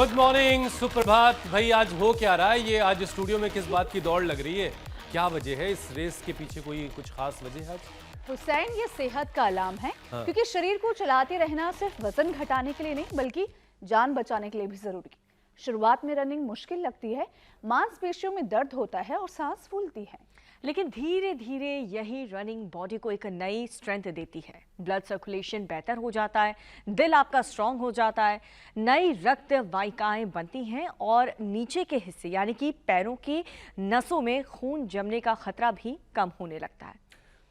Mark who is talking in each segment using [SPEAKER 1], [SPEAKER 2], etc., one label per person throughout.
[SPEAKER 1] Good morning, सुप्रभात भाई। आज हो क्या रहा है? ये आज स्टूडियो में किस बात की दौड़ लग रही है? क्या वजह है? इस रेस के पीछे कोई कुछ खास वजह है आज?
[SPEAKER 2] हुसैन, ये सेहत का अलार्म है।
[SPEAKER 1] हाँ।
[SPEAKER 2] क्योंकि शरीर को चलाते रहना सिर्फ वजन घटाने के लिए नहीं बल्कि जान बचाने के लिए भी जरूरी है। शुरुआत में रनिंग मुश्किल लगती है, मांसपेशियों में दर्द होता है और सांस फूलती है,
[SPEAKER 3] लेकिन धीरे धीरे यही रनिंग बॉडी को एक नई स्ट्रेंथ देती है। ब्लड सर्कुलेशन बेहतर हो जाता है, दिल आपका स्ट्रांग हो जाता है, नई रक्त वाहिकाएं बनती हैं और नीचे के हिस्से यानी कि पैरों की नसों में खून जमने का खतरा भी कम होने लगता है।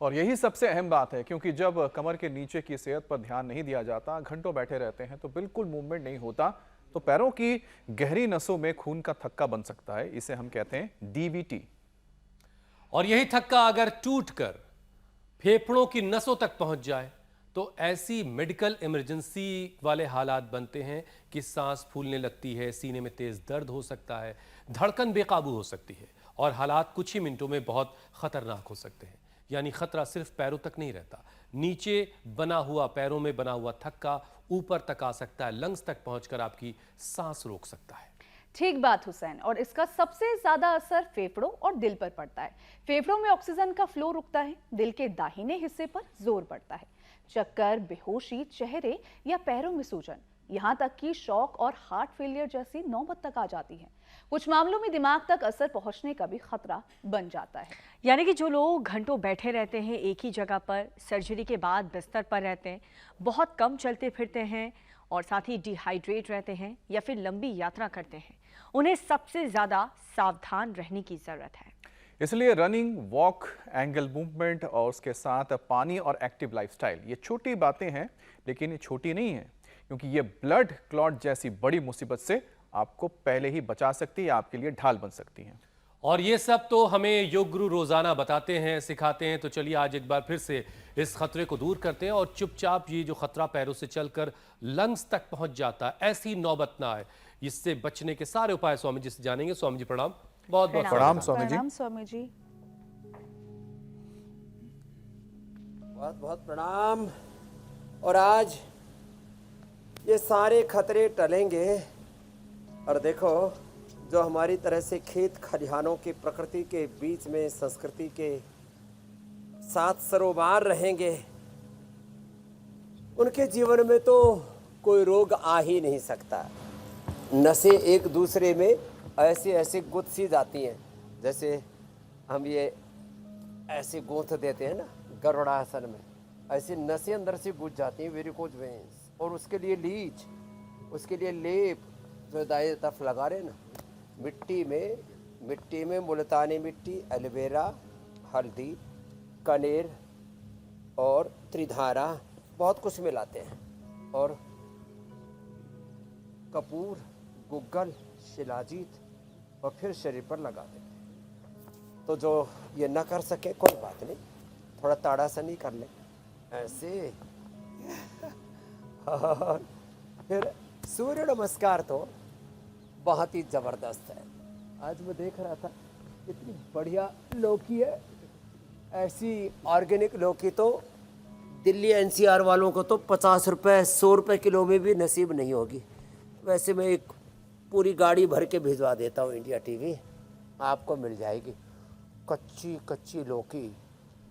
[SPEAKER 4] और यही सबसे अहम बात है, क्योंकि जब कमर के नीचे की सेहत पर ध्यान नहीं दिया जाता, घंटों बैठे रहते हैं तो बिल्कुल मूवमेंट नहीं होता, तो पैरों की गहरी नसों में खून का थक्का बन सकता है। इसे हम कहते हैं डीवीटी।
[SPEAKER 1] और यही थक्का अगर टूटकर फेफड़ों की नसों तक पहुंच जाए तो ऐसी मेडिकल इमरजेंसी वाले हालात बनते हैं कि सांस फूलने लगती है, सीने में तेज दर्द हो सकता है, धड़कन बेकाबू हो सकती है और हालात कुछ ही मिनटों में बहुत खतरनाक हो सकते हैं। यानी खतरा सिर्फ पैरों तक नहीं रहता, नीचे बना हुआ, पैरों में बना हुआ थक्का ऊपर तक आ सकता है, लंग्स तक पहुंचकर आपकी सांस रोक सकता है।
[SPEAKER 2] ठीक बात हुसैन। और इसका सबसे ज्यादा असर फेफड़ों और दिल पर पड़ता है। फेफड़ों में ऑक्सीजन का फ्लो रुकता है, दिल के दाहिने हिस्से पर जोर पड़ता है, चक्कर, बेहोशी, चेहरे या पैरों में सूजन, यहाँ तक कि शॉक और हार्ट फेलियर जैसी नौबत तक आ जाती है। कुछ मामलों में दिमाग तक असर पहुंचने का भी खतरा बन जाता है।
[SPEAKER 3] यानी कि जो लोग घंटों बैठे रहते हैं एक ही जगह पर, सर्जरी के बाद बिस्तर पर रहते हैं, बहुत कम चलते फिरते हैं और साथ ही डिहाइड्रेट रहते हैं या फिर लंबी यात्रा करते हैं, उन्हें सबसे ज्यादा सावधान रहने की जरूरत है।
[SPEAKER 4] इसलिए रनिंग, वॉक, एंगल मूवमेंट और उसके साथ पानी और एक्टिव लाइफस्टाइल, ये छोटी बातें हैं, लेकिन ये छोटी नहीं है, क्योंकि ये ब्लड क्लॉट जैसी बड़ी मुसीबत से आपको पहले ही बचा सकती है, आपके लिए ढाल बन सकती हैं।
[SPEAKER 1] और ये सब तो हमें योग गुरु रोजाना बताते हैं, सिखाते हैं। तो चलिए आज एक बार फिर से इस खतरे को दूर करते हैं और चुपचाप ये जो खतरा पैरों से चलकर लंग्स तक पहुंच जाता है, ऐसी नौबत ना आए, इससे बचने के सारे उपाय स्वामी जी से जानेंगे। स्वामी जी प्रणाम। बहुत बहुत
[SPEAKER 4] प्रणाम स्वामी जी।
[SPEAKER 2] प्रणाम स्वामी जी।
[SPEAKER 5] बहुत बहुत प्रणाम। और आज ये सारे खतरे टलेंगे। और देखो, जो हमारी तरह से खेत खलिहानों के प्रकृति के बीच में संस्कृति के साथ सरोबार रहेंगे, उनके जीवन में तो कोई रोग आ ही नहीं सकता। नसें एक दूसरे में ऐसे ऐसे गुथ सी जाती हैं, जैसे हम ये ऐसे गोंथ देते हैं ना गरुड़ासन में, ऐसे नसें अंदर से गुथ जाती हैं, वेरिकोज वेन्स। और उसके लिए लीच, उसके लिए लेप जो दाएं तरफ लगा रहे ना, मिट्टी में मुल्तानी मिट्टी, एलोवेरा, हल्दी, कनेर और त्रिधारा, बहुत कुछ मिलाते हैं। और कपूर, गुग्गल, शिलाजीत, और फिर शरीर पर लगा देते हैं। तो जो ये न कर सके कोई बात नहीं, थोड़ा ताड़ासनी कर ले ऐसे। और फिर सूर्य नमस्कार तो बहुत ही जबरदस्त है। आज मैं देख रहा था, इतनी बढ़िया लौकी है, ऐसी ऑर्गेनिक लौकी तो दिल्ली एनसीआर वालों को तो 50 रुपये 100 रुपये किलो में भी नसीब नहीं होगी। वैसे मैं एक पूरी गाड़ी भर के भिजवा देता हूँ इंडिया टीवी, आपको मिल जाएगी। कच्ची कच्ची लौकी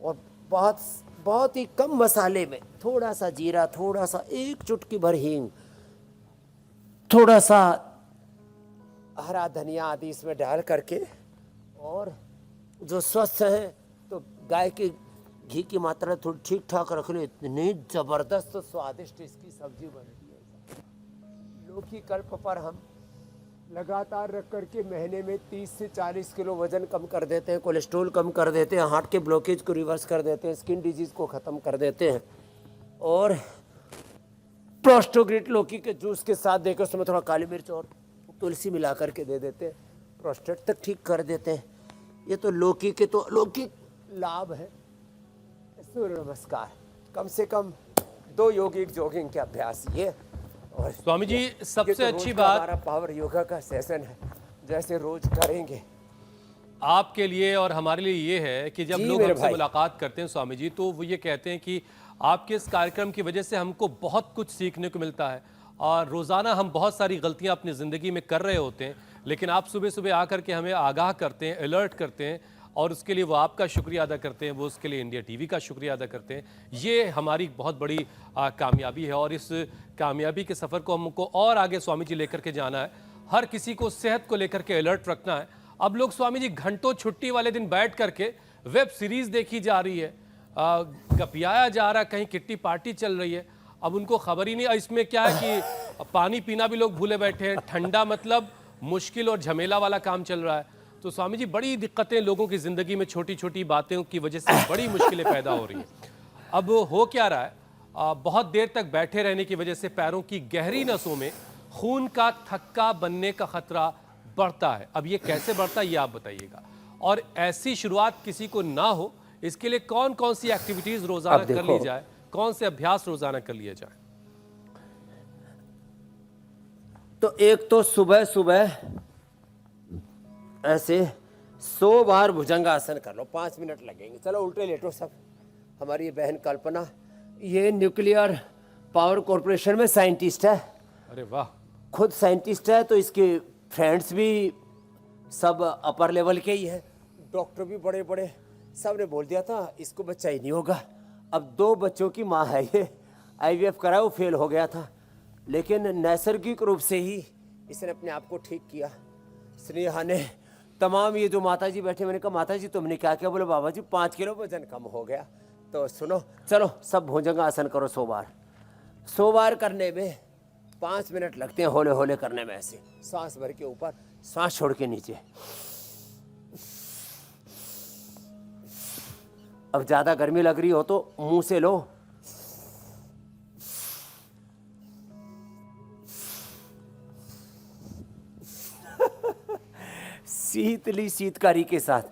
[SPEAKER 5] और बहुत ही कम मसाले में, थोड़ा सा जीरा, थोड़ा सा एक चुटकी भर हींग, थोड़ा सा हरा धनिया आदि इसमें डाल करके, और जो स्वस्थ है तो गाय के घी की मात्रा थोड़ी ठीक ठाक रख ले, इतनी ज़बरदस्त स्वादिष्ट इसकी सब्जी बनती है। लौकी कल्प पर हम लगातार रख करके महीने में 30 से 40 किलो वजन कम कर देते हैं, कोलेस्ट्रॉल कम कर देते हैं, हार्ट के ब्लॉकेज को रिवर्स कर देते हैं, स्किन डिजीज़ को ख़त्म कर देते हैं। और प्रोस्टोग्रिट लौकी के जूस के साथ देकर उसमें थोड़ा काली मिर्च और तुलसी मिला करके दे देते हैं, प्रोस्टेट तक ठीक कर देते हैं। ये तो लौकी के तो लौकिक लाभ है। सूर्य नमस्कार, कम से कम 2 यौगिक जॉगिंग के अभ्यास ये। और
[SPEAKER 1] स्वामी जी सबसे
[SPEAKER 5] तो
[SPEAKER 1] अच्छी
[SPEAKER 5] रोज का
[SPEAKER 1] बात
[SPEAKER 5] हमारा पावर योगा का सेशन है, जैसे रोज करेंगे।
[SPEAKER 1] आपके लिए और हमारे लिए ये है कि जब
[SPEAKER 5] जी
[SPEAKER 1] लोग
[SPEAKER 5] मेरे
[SPEAKER 1] हमसे
[SPEAKER 5] भाई।
[SPEAKER 1] मुलाकात करते हैं स्वामी जी, तो वो ये कहते हैं कि आपके इस कार्यक्रम की वजह से हमको बहुत कुछ सीखने को मिलता है और रोज़ाना हम बहुत सारी गलतियां अपनी ज़िंदगी में कर रहे होते हैं, लेकिन आप सुबह सुबह आकर के हमें आगाह करते हैं, अलर्ट करते हैं, और उसके लिए वो आपका शुक्रिया अदा करते हैं, वो उसके लिए इंडिया टीवी का शुक्रिया अदा करते हैं। ये हमारी बहुत बड़ी कामयाबी है, और इस कामयाबी के सफ़र को हमको और आगे स्वामी जी लेकर के जाना है। हर किसी को सेहत को लेकर के अलर्ट रखना है। अब लोग स्वामी जी घंटों छुट्टी वाले दिन बैठ करके वेब सीरीज़ देखी जा रही है, गपियाया जा रहा है, कहीं किट्टी पार्टी चल रही है। अब उनको खबर ही नहीं, इसमें क्या है कि पानी पीना भी लोग भूले बैठे हैं, ठंडा मतलब मुश्किल और झमेला वाला काम चल रहा है। तो स्वामी जी बड़ी दिक्कतें लोगों की ज़िंदगी में छोटी छोटी बातों की वजह से बड़ी मुश्किलें पैदा हो रही हैं। अब हो क्या रहा है, बहुत देर तक बैठे रहने की वजह से पैरों की गहरी नसों में खून का थक्का बनने का खतरा बढ़ता है। अब ये कैसे बढ़ता है ये आप बताइएगा, और ऐसी शुरुआत किसी को ना हो इसके लिए कौन कौन सी एक्टिविटीज रोजाना कर ली जाए, कौन से अभ्यास रोजाना कर लिए जाए?
[SPEAKER 5] तो एक तो सुबह सुबह ऐसे 100 बार भुजंगासन कर लो, 5 मिनट लगेंगे। चलो उल्टे लेटो सब। हमारी ये बहन कल्पना, ये न्यूक्लियर पावर कॉरपोरेशन में साइंटिस्ट है।
[SPEAKER 1] अरे वाह।
[SPEAKER 5] खुद साइंटिस्ट है, तो इसके फ्रेंड्स भी सब अपर लेवल के ही है, डॉक्टर भी बड़े बड़े। सब ने बोल दिया था इसको बच्चा ही नहीं होगा। अब 2 बच्चों की माँ है ये, IVF करा, वो फेल हो गया था, लेकिन नैसर्गिक रूप से ही इसने अपने आप को ठीक किया। स्नेहा ने तमाम ये जो माता जी बैठे, मैंने कहा माता जी तुमने क्या किया? बोले बाबा जी 5 किलो वजन कम हो गया। तो सुनो, चलो सब भुजंगासन करो 100 बार। 100 बार करने में 5 मिनट लगते हैं, होले होले करने में। ऐसे सांस भर के ऊपर, सांस छोड़ के नीचे। अब ज्यादा गर्मी लग रही हो तो मुंह से लो। शीतली शीतकारी के साथ।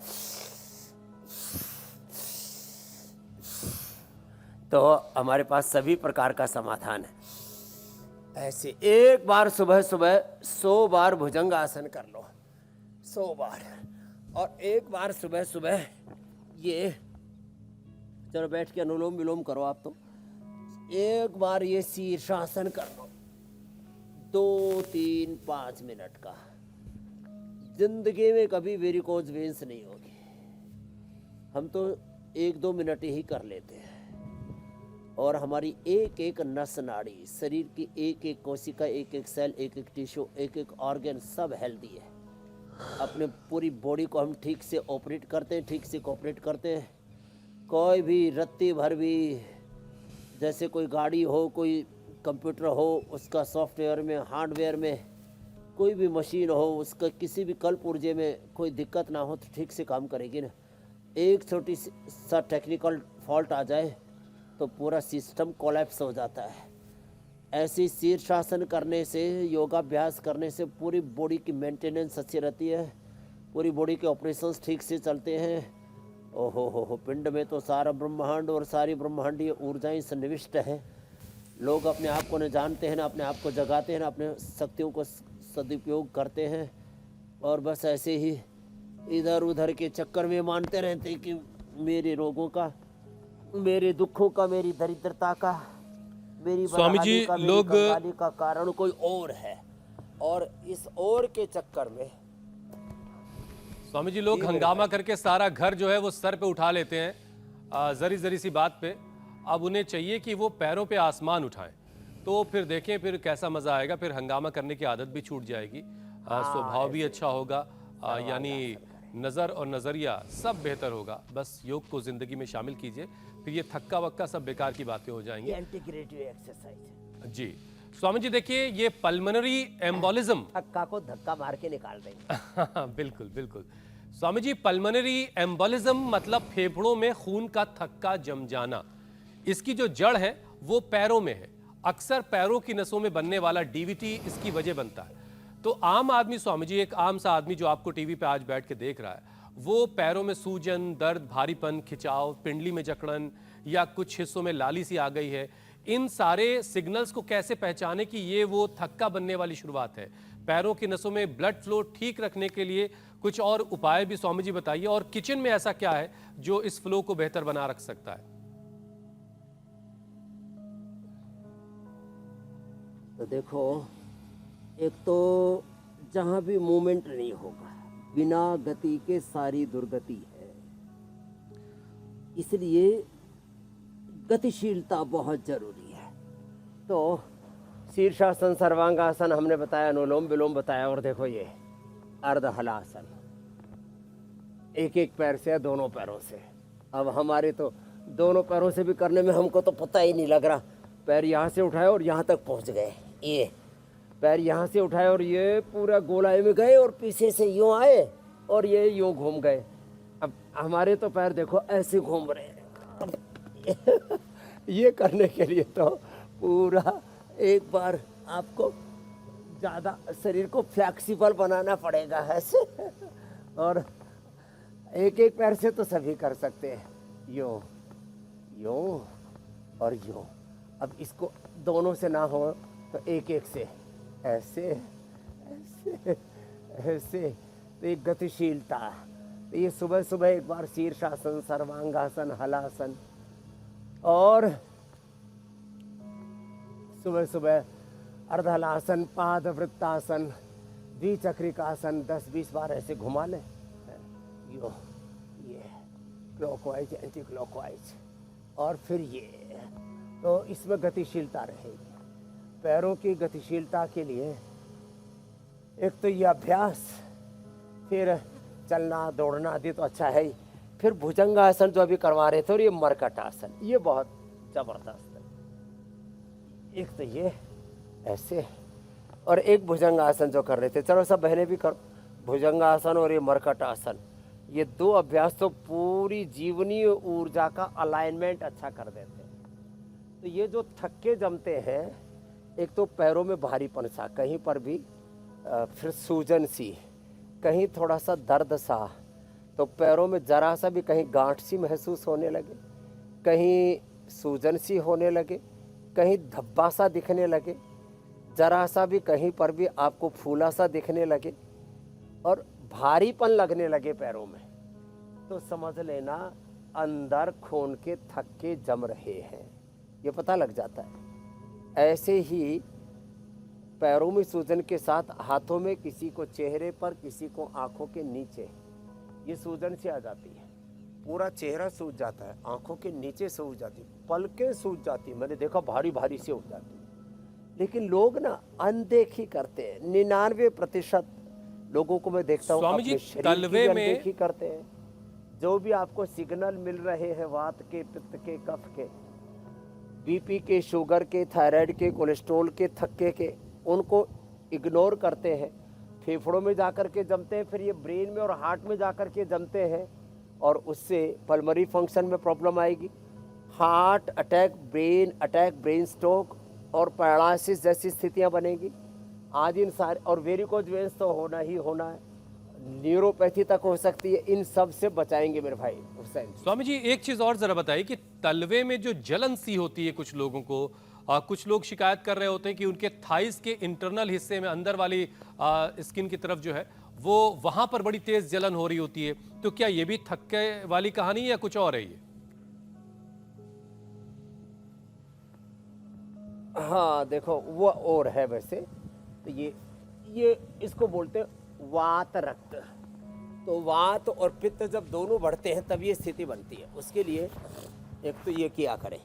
[SPEAKER 5] तो हमारे पास सभी प्रकार का समाधान है। ऐसे एक बार सुबह सुबह 100 बार भुजंगासन कर लो, 100 बार। और एक बार सुबह सुबह ये, चलो बैठ के अनुलोम विलोम करो आप। तो एक बार ये शीर्षासन कर लो, 2, 3, 5 मिनट का। जिंदगी में कभी वेरिकोज वेन्स नहीं होगी। हम तो 1-2 मिनट ही कर लेते हैं, और हमारी एक एक नस नाड़ी, शरीर की एक एक कोशिका, एक एक सेल, एक एक टिश्यू, एक एक ऑर्गन सब हेल्दी है। अपने पूरी बॉडी को हम ठीक से ऑपरेट करते हैं, ठीक से कोऑपरेट करते हैं। कोई भी रत्ती भर भी, जैसे कोई गाड़ी हो, कोई कंप्यूटर हो, उसका सॉफ्टवेयर में, हार्डवेयर में, कोई भी मशीन हो, उसका किसी भी कल पुर्जे में कोई दिक्कत ना हो तो ठीक से काम करेगी ना। एक छोटी सा टेक्निकल फॉल्ट आ जाए तो पूरा सिस्टम कोलैप्स हो जाता है। ऐसी शीर्षासन करने से, योगाभ्यास करने से पूरी बॉडी की मेंटेनेंस अच्छी रहती है, पूरी बॉडी के ऑपरेशंस ठीक से चलते हैं। ओहो हो, पिंड में तो सारा ब्रह्मांड और सारी ब्रह्मांडीय ऊर्जाएं सन्निविष्ट है। लोग अपने आप को न जानते हैं, ना अपने आप को जगाते हैं, ना अपने शक्तियों को सदुपयोग करते हैं, और बस ऐसे ही इधर उधर के चक्कर में मानते रहते हैं कि मेरे रोगों का, मेरे दुखों का, मेरी दरिद्रता का, मेरी
[SPEAKER 1] स्वामी जी,
[SPEAKER 5] बदहाली का, मेरी
[SPEAKER 1] लोग
[SPEAKER 5] कंगाली का कारण कोई और है। और इस और के चक्कर में
[SPEAKER 1] स्वामी जी लोग हंगामा करके सारा घर जो है वो सर पे उठा लेते हैं, जरी जरी सी बात पे। अब उन्हें चाहिए कि वो पैरों पे आसमान उठाएं, तो फिर देखें फिर कैसा मजा आएगा। फिर हंगामा करने की आदत भी छूट जाएगी, स्वभाव भी अच्छा होगा, यानी नज़र और नज़रिया सब बेहतर होगा। बस योग को जिंदगी में शामिल कीजिए, फिर ये थक्का वक्का सब बेकार की बातें हो जाएंगी।
[SPEAKER 5] इंटीग्रेटिव एक्सरसाइज
[SPEAKER 1] जी स्वामी जी, देखिए ये पल्मोनरी एम्बोलिज्म,
[SPEAKER 5] थक्का को धक्का मार के निकाल देंगे।
[SPEAKER 1] बिल्कुल बिल्कुल स्वामी जी, पल्मोनरी एम्बोलिज्म मतलब फेफड़ों में खून का थक्का जम जाना। इसकी जो जड़ है वो पैरों में है। अक्सर पैरों की नसों में बनने वाला डीवीटी इसकी वजह बनता है। तो आम आदमी स्वामी जी, एक आम सा आदमी जो आपको टीवी पे आज बैठ के देख रहा है, वो पैरों में सूजन, दर्द, भारीपन, खिंचाव, पिंडली में जकड़न या कुछ हिस्सों में लाली सी आ गई है, इन सारे सिग्नल्स को कैसे पहचाने कि ये वो थक्का बनने वाली शुरुआत है? पैरों की नसों में ब्लड फ्लो ठीक रखने के लिए कुछ और उपाय भी स्वामी जी बताइए, और किचन में ऐसा क्या है जो इस फ्लो को बेहतर बना रख सकता है?
[SPEAKER 5] तो देखो, एक तो जहाँ भी मूवमेंट नहीं होगा, बिना गति के सारी दुर्गति है, इसलिए गतिशीलता बहुत जरूरी है। तो शीर्षासन, सर्वांगासन हमने बताया, अनुलोम विलोम बताया, और देखो ये अर्धहलासन, एक एक पैर से या दोनों पैरों से। अब हमारे तो दोनों पैरों से भी करने में हमको तो पता ही नहीं लग रहा, पैर यहाँ से उठाए और यहाँ तक पहुँच गए, ये पैर यहाँ से उठाए और ये पूरा गोलाई में गए और पीछे से यूँ आए और ये यूँ घूम गए। अब हमारे तो पैर देखो ऐसे घूम रहे हैं। अब ये करने के लिए तो पूरा एक बार आपको ज़्यादा शरीर को फ्लेक्सिबल बनाना पड़ेगा ऐसे, और एक एक पैर से तो सभी कर सकते हैं, यूँ यूँ और यूँ। अब इसको दोनों से ना हो तो एक एक से ऐसे ऐसे ऐसे, तो एक गतिशीलता। तो ये सुबह सुबह एक बार शीर्षासन, सर्वांगासन, हलासन, और सुबह सुबह अर्धहलासन, पाद वृत्तासन, द्विचक्रिकासन 10-20 बार ऐसे घुमा लें, यो ये क्लॉकवाइज, एंटी क्लॉकवाइज, और फिर ये। तो इसमें गतिशीलता रहेगी। पैरों की गतिशीलता के लिए एक तो ये अभ्यास, फिर चलना दौड़ना आदि तो अच्छा है ही, फिर भुजंगासन जो अभी करवा रहे थे, और ये मरकट आसन, ये बहुत जबरदस्त है। एक तो ये ऐसे, और एक भुजंगासन जो कर रहे थे, चलो सब बहनें भी करो, भुजंगासन और ये मरकट आसन, ये दो अभ्यास तो पूरी जीवनी ऊर्जा का अलाइनमेंट अच्छा कर देते हैं। तो ये जो थक्के जमते हैं, एक तो पैरों में भारीपन सा, कहीं पर भी फिर सूजन सी, कहीं थोड़ा सा दर्द सा, तो पैरों में जरा सा भी कहीं गांठ सी महसूस होने लगे, कहीं सूजन सी होने लगे, कहीं धब्बा सा दिखने लगे, जरा सा भी कहीं पर भी आपको फूला सा दिखने लगे, और भारीपन लगने लगे पैरों में, तो समझ लेना अंदर खून के थक्के जम रहे हैं, ये पता लग जाता है। ऐसे ही पैरों में सूजन के साथ हाथों में, किसी को चेहरे पर, किसी को आंखों के नीचे, ये सूजन से आ जाती है, पूरा चेहरा सूज जाता है, आंखों के नीचे सूज जाती है, पलकें सूज जाती है, मैंने देखा भारी भारी से हो जाती है। लेकिन लोग ना अनदेखी करते हैं, 99% लोगों को मैं देखता हूँ
[SPEAKER 1] स्वामी जी,
[SPEAKER 5] अपने शरीर की
[SPEAKER 1] तलवे में
[SPEAKER 5] अनदेखी करते हैं। जो भी आपको सिग्नल मिल रहे हैं, वात के, पित्त के, कफ के, बीपी के, शुगर के, थायराइड के, कोलेस्ट्रॉल के, थक्के के, उनको इग्नोर करते हैं, फेफड़ों में जाकर के जमते हैं, फिर ये ब्रेन में और हार्ट में जाकर के जमते हैं, और उससे पल्मरी फंक्शन में प्रॉब्लम आएगी, हार्ट अटैक, ब्रेन स्ट्रोक और पैरालिसिस जैसी स्थितियां बनेगी। आज इन सारे, और वेरिकोज वेन्स तो होना ही होना है, न्यूरोपैथी तक हो सकती है, इन सब से बचाएंगे मेरे भाई हुसैन।
[SPEAKER 1] स्वामी जी, एक चीज और जरा बताइए कि तलवे में जो जलन सी होती है कुछ लोगों को, कुछ लोग शिकायत कर रहे होते हैं कि उनके थाइस के इंटरनल हिस्से में, अंदर वाली स्किन की तरफ जो है, वो वहां पर बड़ी तेज जलन हो रही होती है, तो क्या ये भी थक्के वाली कहानी है या कुछ और है ये?
[SPEAKER 5] हाँ देखो, वो और है वैसे, तो ये इसको बोलते हैं वात रक्त। तो वात और पित्त जब दोनों बढ़ते हैं तब ये स्थिति बनती है। उसके लिए एक तो ये किया करें,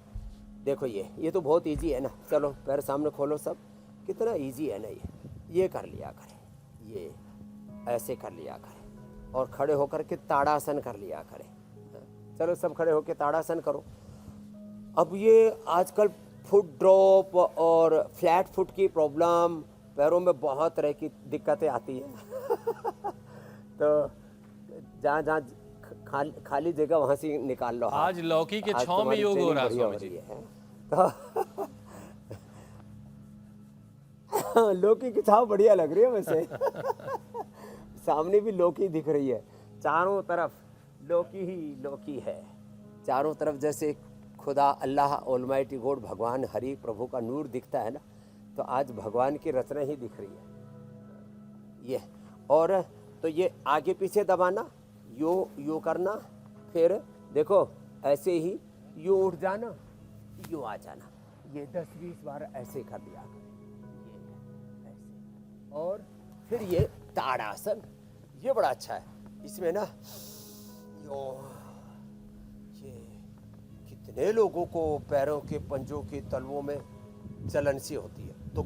[SPEAKER 5] देखो ये तो बहुत इजी है ना, चलो पैर सामने खोलो, सब कितना इजी है ना, ये कर लिया करें, ये ऐसे कर लिया करें, और खड़े होकर के ताड़ासन कर लिया करें। चलो सब खड़े होकर ताड़ासन करो। अब ये आजकल फुट ड्रॉप और फ्लैट फुट की प्रॉब्लम, पैरों में बहुत तरह की दिक्कतें आती हैं तो जहाँ जहाँ खाली जगह वहाँ से निकाल लो।
[SPEAKER 1] आज लौकी के छांव में योग हो रहा है स्वामी जी।
[SPEAKER 5] तो लौकी की छांव बढ़िया लग रही है वैसे सामने भी लौकी दिख रही है, चारों तरफ लौकी ही लौकी है, चारों तरफ जैसे खुदा अल्लाह ऑलमाइटी गॉड, भगवान हरि प्रभु का नूर दिखता है ना, तो आज भगवान की रचना ही दिख रही है ये। और तो ये आगे पीछे दबाना, यो करना, फिर देखो ऐसे ही यो उठ जाना, यो आ जाना, ये 10-20 बार ऐसे कर दिया। और फिर ये ताड़ासन, ये बड़ा अच्छा है। इसमें ना ये कितने लोगों को पैरों के पंजों के तलवों में जलन सी होती है। तो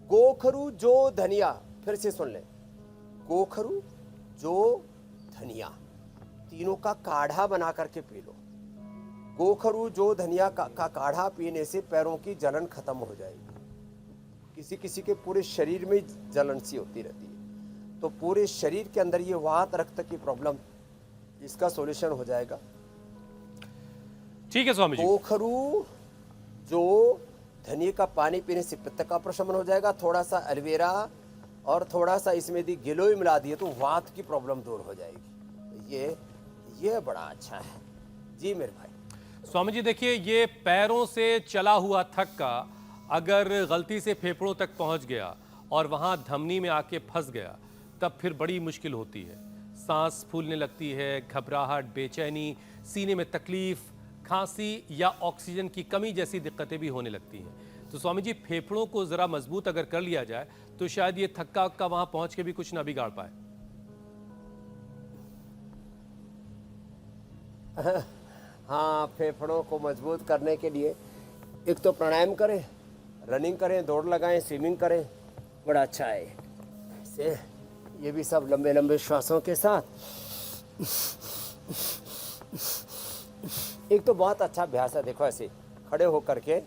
[SPEAKER 5] गोखरू जो धनिया, फिर से सुन लें, गोखरू जो धनिया, तीनों का काढ़ा बना करके पी लो। गोखरू जो धनिया का काढ़ा पीने से पैरों की जलन खत्म हो जाएगी। किसी किसी के पूरे शरीर में जलन सी होती रहती है, तो पूरे शरीर के अंदर ये वात रक्त की प्रॉब्लम, इसका सॉल्यूशन हो जाएगा।
[SPEAKER 1] ठीक है स्वामी जी।
[SPEAKER 5] गोखरू जो धनिया का पानी पीने से पित्त का प्रशमन हो जाएगा। थोड़ा सा एलोवेरा और थोड़ा सा इसमें यदि गिलोय मिला दिए तो वात की प्रॉब्लम दूर हो जाएगी। ये बड़ा अच्छा है जी मेरे भाई।
[SPEAKER 1] स्वामी जी देखिए, ये पैरों से चला हुआ थक्का अगर गलती से फेफड़ों तक पहुंच गया और वहां धमनी में आके फंस गया, तब फिर बड़ी मुश्किल होती है। सांस फूलने लगती है, घबराहट, बेचैनी, सीने में तकलीफ, खांसी या ऑक्सीजन की कमी जैसी दिक्कतें भी होने लगती हैं। तो स्वामी जी, फेफड़ों को जरा मजबूत अगर कर लिया जाए तो शायद ये थक्का का वहां पहुंच के भी कुछ ना बिगाड़ पाए।
[SPEAKER 5] हाँ, फेफड़ों को मजबूत करने के लिए एक तो प्राणायाम करें, रनिंग करें, दौड़ लगाएं, स्विमिंग करें, बड़ा अच्छा है। ऐसे ये भी सब लंबे लंबे श्वासों के साथ। एक तो बहुत अच्छा अभ्यास है, देखो ऐसे खड़े होकर के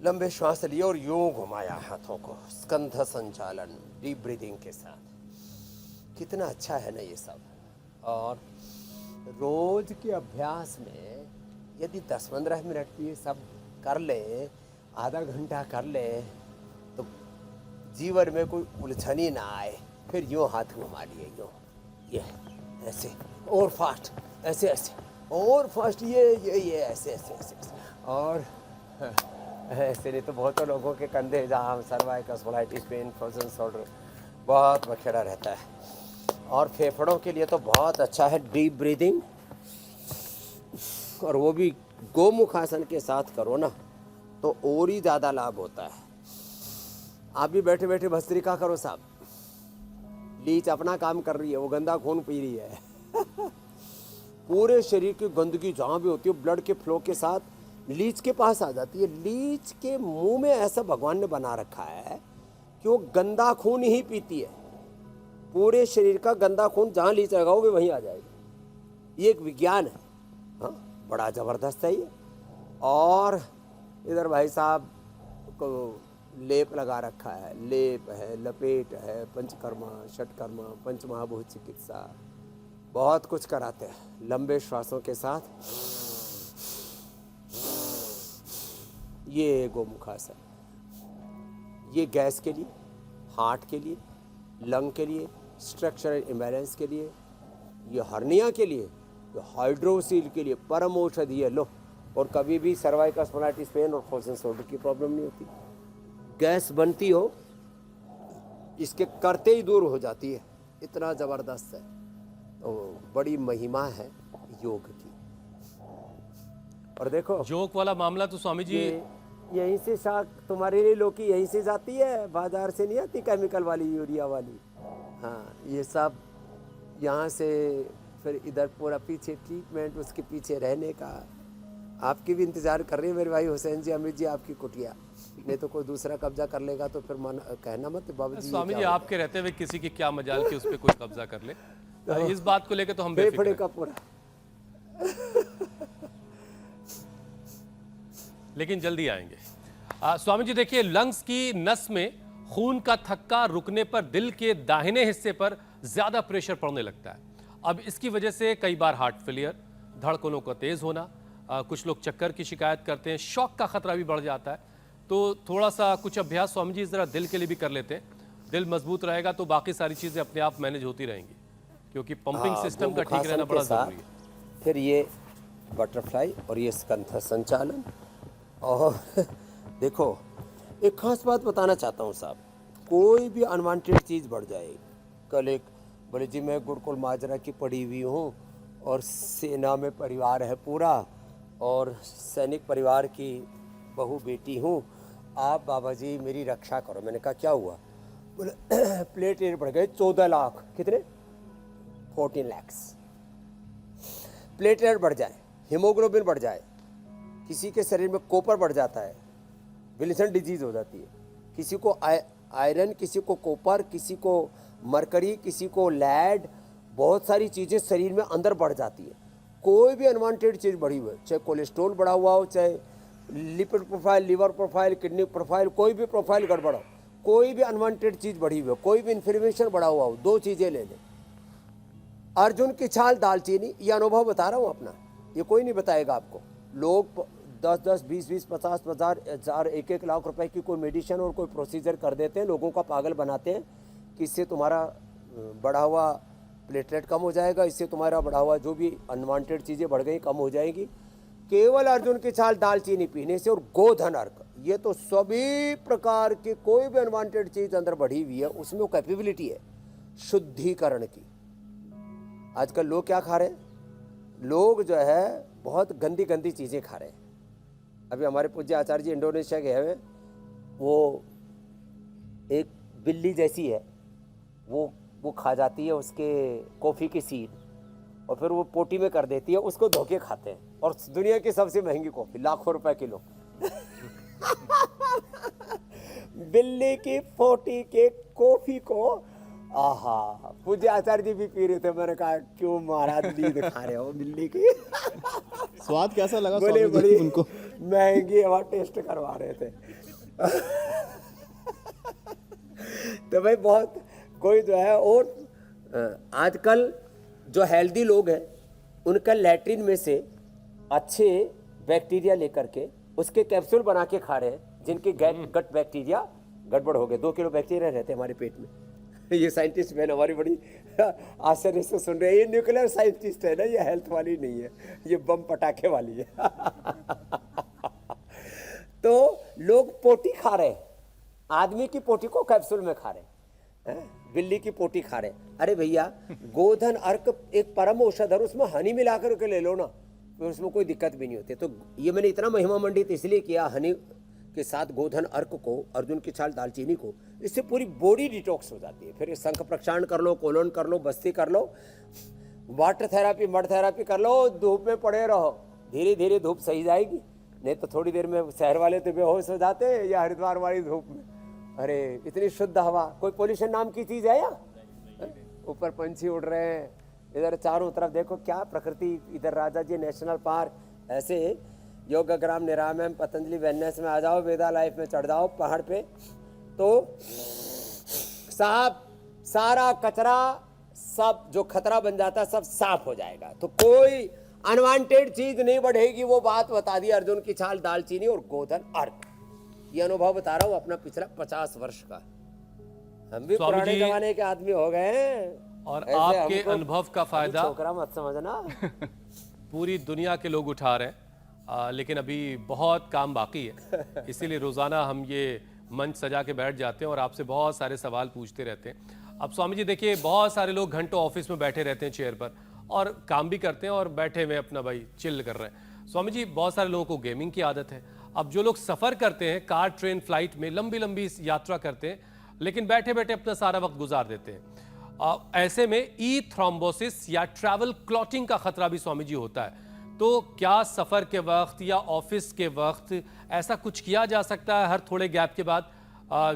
[SPEAKER 5] लंबे श्वास लिए और यूं घुमाया हाथों को, स्कंध संचालन, डीप ब्रीदिंग के साथ। कितना अच्छा है ना ये सब। और रोज के अभ्यास में यदि 10-15 मिनट ये सब कर ले, आधा घंटा कर ले, तो जीवन में कोई उलझन ही ना आए। फिर यूं हाथ घुमा लिए, यूं, ये ऐसे, और फास्ट, ऐसे ऐसे, और फास्ट, ये ऐसे ऐसे ऐसे, और ऐसे। नहीं तो बहुत लोगों के कंधे, जहाँ cervical spondylitis, pain, frozen shoulder, बहुत बखेड़ा रहता है। और फेफड़ों के लिए तो बहुत अच्छा है डीप ब्रीदिंग, और वो भी गोमुखासन के साथ करो ना तो और ही ज़्यादा लाभ होता है। आप भी बैठे बैठे भस्त्रिका करो साहब, लीच अपना काम कर रही है, वो गंदा खून पी रही है। पूरे शरीर की गंदगी जहाँ भी होती है, ब्लड के फ्लो के साथ लीच के पास आ जाती है। लीच के मुंह में ऐसा भगवान ने बना रखा है कि वो गंदा खून ही पीती है। पूरे शरीर का गंदा खून जहाँ लीच लगाओगे वहीं आ जाएगा। ये एक विज्ञान है, हाँ, बड़ा ज़बरदस्त है ये। और इधर भाई साहब को लेप लगा रखा है, लेप है, लपेट है, पंचकर्मा, षटकर्मा, पंचमहाभूत चिकित्सा, बहुत कुछ कराते हैं लंबे श्वासों के साथ। ये गोमुखासन, ये गैस के लिए, हार्ट के लिए, लंग के लिए, स्ट्रक्चरल इम्बैलेंस के लिए, ये हर्निया के लिए, ये हाइड्रोसील के लिए परम औषधि है। लो, और कभी भी सर्वाइकल स्पॉन्डिलाइटिस, पेन और फ्रोजन शोल्डर की प्रॉब्लम नहीं होती। गैस बनती हो, इसके करते ही दूर हो जाती है। इतना ज़बरदस्त है। तो बड़ी महिमा है योग की। और देखो,
[SPEAKER 1] जोक वाला मामला तो स्वामी जी,
[SPEAKER 5] यहीं से शाख तुम्हारे लिए लौकी यहीं से जाती है, बाजार से नहीं आती केमिकल वाली, यूरिया वाली। हाँ, ये सब यहाँ से, फिर इधर पूरा पीछे ट्रीटमेंट, उसके पीछे रहने का। आपकी भी इंतज़ार कर रही है मेरे भाई हुसैन जी, अमित जी, आपकी कुटिया। नहीं तो कोई दूसरा कब्जा कर लेगा तो फिर मन कहना मत बाबू जी।
[SPEAKER 1] स्वामी जी, आपके रहते हुए किसी की क्या मजाल कि उस पर कोई कब्जा कर ले। इस बात को लेकर तो हम बेफिक्र
[SPEAKER 5] फेफड़े
[SPEAKER 1] हैं।
[SPEAKER 5] का पूरा।
[SPEAKER 1] लेकिन जल्दी आएंगे। स्वामी जी देखिए, लंग्स की नस में खून का थक्का रुकने पर दिल के दाहिने हिस्से पर ज्यादा प्रेशर पड़ने लगता है। अब इसकी वजह से कई बार हार्ट फेलियर, धड़कनों का तेज होना, कुछ लोग चक्कर की शिकायत करते हैं, शॉक का खतरा भी बढ़ जाता है। तो थोड़ा सा कुछ अभ्यास स्वामी जी जरा दिल के लिए भी कर लेते हैं। दिल मजबूत रहेगा तो बाकी सारी चीजें अपने आप मैनेज होती रहेंगी, क्योंकि पंपिंग सिस्टम का ठीक रहना बड़ा जरूरी है।
[SPEAKER 5] फिर ये बटरफ्लाई और ये स्कंध संचालन। और देखो, एक खास बात बताना चाहता हूँ साहब, कोई भी अनवांटेड चीज़ बढ़ जाए। कल एक बोले जी, मैं गुरुकुल माजरा की पढ़ी हुई हूँ और सेना में परिवार है पूरा, और सैनिक परिवार की बहू बेटी हूँ, आप बाबा जी मेरी रक्षा करो। मैंने कहा क्या हुआ? बोले प्लेटलेट बढ़ गए 14 लाख। कितने? 14 lakhs। प्लेटलेट बढ़ जाए, हीमोग्लोबिन बढ़ जाए, किसी के शरीर में कॉपर बढ़ जाता है, विल्सन डिजीज हो जाती है, किसी को आयरन, किसी को कॉपर, किसी को मरकरी, किसी को लेड, बहुत सारी चीज़ें शरीर में अंदर बढ़ जाती है। कोई भी अनवांटेड चीज़ बढ़ी हुई है, चाहे कोलेस्ट्रॉल बढ़ा हुआ हो, चाहे lipid profile, liver profile, kidney profile, कोई भी प्रोफाइल गड़बड़ हो, कोई भी अनवांटेड चीज़ बढ़ी हुई हो, कोई भी इन्फ्लेमेशन बढ़ा हुआ हो, 2 चीज़ें ले लें। अर्जुन की छाल, दालचीनी, ये अनुभव बता रहा हूँ अपना, ये कोई नहीं बताएगा आपको। लोग 10-10, 20-20, 50,000, 1-1 लाख रुपए की कोई मेडिसिन और कोई प्रोसीजर कर देते हैं, लोगों का पागल बनाते हैं कि इससे तुम्हारा बढ़ा हुआ प्लेटलेट कम हो जाएगा, इससे तुम्हारा बढ़ा हुआ जो भी अनवांटेड चीज़ें बढ़ गई कम हो जाएगी। केवल अर्जुन की छाल, दालचीनी पीने से और गोधन अर्क, ये तो सभी प्रकार की कोई भी अनवांटेड चीज़ अंदर बढ़ी हुई है उसमें वो कैपेबिलिटी है शुद्धिकरण की। आजकल लोग क्या खा रहे हैं? लोग जो है बहुत गंदी गंदी चीज़ें खा रहे हैं। अभी हमारे पूज्य आचार्य जी इंडोनेशिया गए हुए, वो एक बिल्ली जैसी है, वो खा जाती है उसके कॉफ़ी की सीड और फिर वो पोटी में कर देती है, उसको धोके खाते हैं। और दुनिया की सबसे महंगी कॉफ़ी, लाखों रुपए किलो। बिल्ली की पोटी के कॉफ़ी को, आहा, पूज्य आचार्य जी भी पी रहे थे। मैंने कहा क्यों महाराज नींद खा रहे हो बिल्ली की?
[SPEAKER 6] स्वाद कैसा लगा
[SPEAKER 5] बोले
[SPEAKER 6] स्वामी जी
[SPEAKER 5] बड़ी
[SPEAKER 6] उनको?
[SPEAKER 5] महंगी हवा टेस्ट करवा रहे थे। तो भाई बहुत कोई जो है, और आजकल जो हेल्दी लोग हैं उनका लैट्रिन में से अच्छे बैक्टीरिया लेकर के उसके कैप्सूल बना के खा रहे हैं, जिनके गट बैक्टीरिया गड़बड़ हो गए। 2 किलो बैक्टीरिया रहते हैं हमारे पेट में। ये साइंटिस्ट बहन हमारी बड़ी आश्चर्य से सुन रहे हैं। ये न्यूक्लियर साइंटिस्ट है ना, ये हेल्थ वाली नहीं है, ये बम पटाखे वाली है। तो लोग पोटी खा रहे हैं, आदमी की पोटी को कैप्सूल में खा रहे हैं, बिल्ली की पोटी खा रहे हैं। अरे भैया, गोधन अर्क एक परम औषध है, उसमें हनी मिलाकर के ले लो ना, तो उसमें कोई दिक्कत भी नहीं होती। तो ये मैंने इतना महिमा मंडित इसलिए किया, हनी के साथ गोधन अर्क को, अर्जुन की छाल, दालचीनी को, इससे पूरी बॉडी डिटॉक्स हो जाती है। फिर ये शंख प्रक्षालन कर लो, कोलन कर लो, बस्ती कर लो, वाटर थेरापी, मड थेरापी कर लो, धूप में पड़े रहो, धीरे धीरे धूप सही जाएगी। नहीं तो थोड़ी देर में शहर वाले तो बेहोश हो जाते हैं, या हरिद्वार वाली धूप में। अरे इतनी शुद्ध हवा, कोई पोल्यूशन नाम की चीज़ है या? ऊपर पंछी उड़ रहे हैं, इधर चारों तरफ देखो क्या प्रकृति, इधर राजा जी नेशनल पार्क, ऐसे योगाग्राम, निरामयम, पतंजलि वेलनेस में आ जाओ, वेदा लाइफ में चढ़ जाओ पहाड़ पे, तो साफ, सारा कचरा सब जो खतरा बन जाता है सब साफ हो जाएगा। तो कोई अनवांटेड चीज नहीं बढ़ेगी। वो बात बता दी अर्जुन की छाल, दालचीनी और गोधन अर्क। ये अनुभव बता रहा हूँ अपना पिछला 50 वर्ष का। हम भी
[SPEAKER 1] स्वामी
[SPEAKER 5] पुराने
[SPEAKER 1] जी,
[SPEAKER 5] जमाने के आदमी हो गए हैं,
[SPEAKER 1] और
[SPEAKER 5] ऐसे
[SPEAKER 1] आपके
[SPEAKER 5] हमको
[SPEAKER 1] अनुभव का फायदा
[SPEAKER 5] छोकरा मत समझना।
[SPEAKER 1] पूरी दुनिया के लोग उठा रहे हैं, लेकिन अभी बहुत काम बाकी है। इसीलिए रोज़ाना हम ये मंच सजा के बैठ जाते हैं और आपसे बहुत सारे सवाल पूछते रहते हैं। अब स्वामी जी देखिए, बहुत सारे लोग घंटों ऑफिस में बैठे रहते हैं चेयर पर, और काम भी करते हैं और बैठे हुए अपना भाई चिल कर रहे हैं। स्वामी जी, बहुत सारे लोगों को गेमिंग की आदत है। अब जो लोग सफ़र करते हैं, कार, ट्रेन, फ्लाइट में लंबी लंबी यात्रा करते हैं, लेकिन बैठे बैठे अपना सारा वक्त गुजार देते हैं, ऐसे में ई थ्रोम्बोसिस या ट्रैवल क्लॉटिंग का खतरा भी स्वामी जी होता है। तो क्या सफ़र के वक्त या ऑफिस के वक्त ऐसा कुछ किया जा सकता है हर थोड़े गैप के बाद,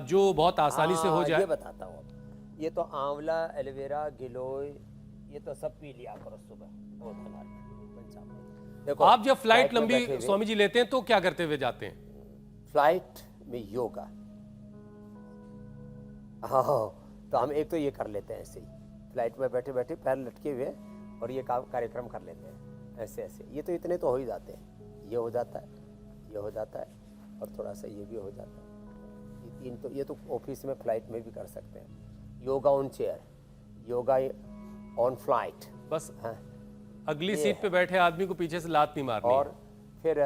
[SPEAKER 1] जो बहुत आसानी से हो जाए?
[SPEAKER 5] ये बताता हूँ। ये तो आंवला, एलोवेरा, गिलोय, ये तो सब पी लिया करो सुबह। देखो,
[SPEAKER 1] आप जब फ्लाइट
[SPEAKER 5] में
[SPEAKER 1] लंबी
[SPEAKER 5] बैठे हुए,
[SPEAKER 1] स्वामी जी लेते हैं तो क्या करते हुए जाते हैं?
[SPEAKER 5] फ्लाइट में योगा, हाँ, तो हम एक तो ये कर लेते हैं ऐसे ही, फ्लाइट में बैठे बैठे पैर लटके हुए और ये कार्यक्रम कर लेते हैं ऐसे ऐसे। ये तो इतने तो हो ही जाते हैं, ये हो जाता है, ये हो जाता है, और थोड़ा सा ये भी हो जाता है। ये 3 तो, ये तो ऑफिस में फ्लाइट में भी कर सकते हैं। Yoga on chair, yoga on flight,
[SPEAKER 1] बस
[SPEAKER 5] हाँ।
[SPEAKER 1] अगली सीट पे बैठे आदमी को पीछे से लात नहीं मारनी।
[SPEAKER 5] और फिर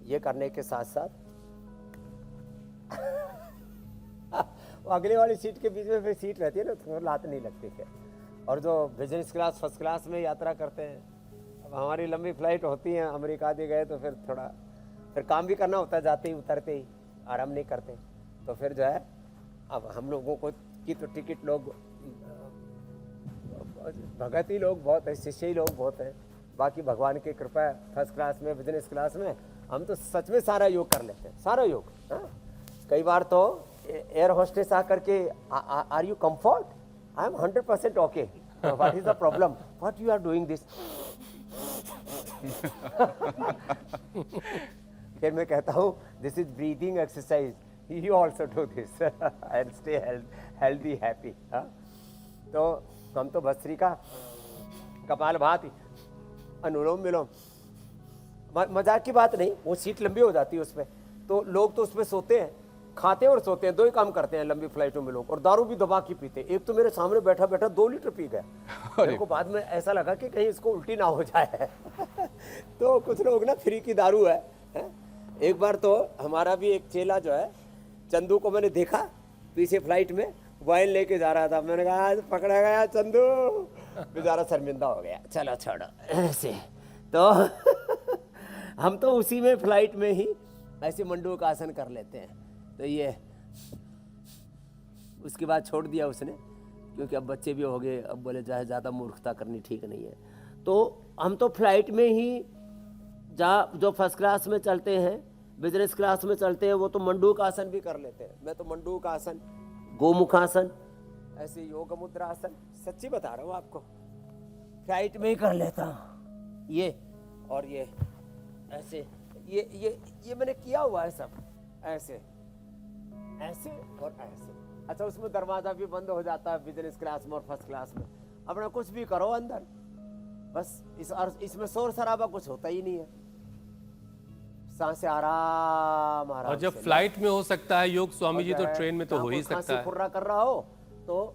[SPEAKER 5] ये करने के साथ साथ अगली वाली सीट के बीच में फिर सीट रहती है ना, तो लात नहीं लगती फिर। और जो बिजनेस क्लास, फर्स्ट क्लास में यात्रा करते हैं, अब हमारी लंबी फ्लाइट होती है, अमेरिका भी गए तो फिर थोड़ा फिर काम भी करना होता है, जाते ही उतरते ही, आराम नहीं करते, तो फिर जो है अब हम लोगों को की तो टिकट लोग भगत ही लोग बहुत है, शिष्य ही लोग बहुत हैं, बाकी भगवान की कृपा है फर्स्ट क्लास में बिजनेस क्लास में हम तो सच में सारा योग कर लेते हैं, सारा योग। हाँ? कई बार तो एयर होस्टेस आकर के are you comfort, I am 100% okay, what is the problem, what you are doing this. फिर मैं कहता हूँ this is breathing exercise, you also do this and stay healthy happy. तो हम तो भस्त्रिका कपालभाति अनुलोम विलोम, मजाक की बात नहीं, वो सीट लंबी हो जाती है उसमें, तो लोग तो उसमें सोते हैं, खाते हैं और सोते हैं, दो ही काम करते हैं लंबी फ्लाइटों में लोग, और दारू भी दबा के पीते हैं। एक तो मेरे सामने बैठा बैठा 2 लीटर पी गया, मेरे को बाद में ऐसा लगा कि कहीं इसको उल्टी ना हो जाए। तो कुछ लोग ना फ्री की दारू है। एक बार तो हमारा भी एक चेला जो है चंदू को मैंने देखा पीछे फ्लाइट में वाइन लेके जा रहा था, मैंने कहा आज पकड़ा गया चंदू, बेचारा शर्मिंदा हो गया, चलो छोड़ो ऐसे। तो हम तो उसी में फ्लाइट में ही ऐसे मंडूक आसन कर लेते हैं, तो ये उसके बाद छोड़ दिया उसने, क्योंकि अब बच्चे भी हो गए, अब बोले चाहे ज़्यादा मूर्खता करनी ठीक नहीं है। तो हम तो फ्लाइट में ही जो फर्स्ट क्लास में चलते हैं, बिजनेस क्लास में चलते हैं, वो तो मंडूक आसन भी कर लेते हैं। मैं तो मंडूक आसन, गोमुखासन, ऐसे योग मुद्रा आसन, सच्ची बता रहा हूँ आपको, फ्लाइट में ही कर लेता हूँ। ये और ये ऐसे, ये मैंने किया हुआ है सब, ऐसे ऐसे और ऐसे। अच्छा, उसमें दरवाजा भी बंद हो जाता है बिजनेस क्लास में और फर्स्ट क्लास में, अपना कुछ भी करो अंदर, बस इसमें शोर शराबा कुछ होता ही नहीं है, सांसें आराम आराम।
[SPEAKER 1] और जब फ्लाइट में हो सकता है योग स्वामी जी, तो ट्रेन में तो हो ही सकता है।
[SPEAKER 5] खुर्रा कर रहा हो तो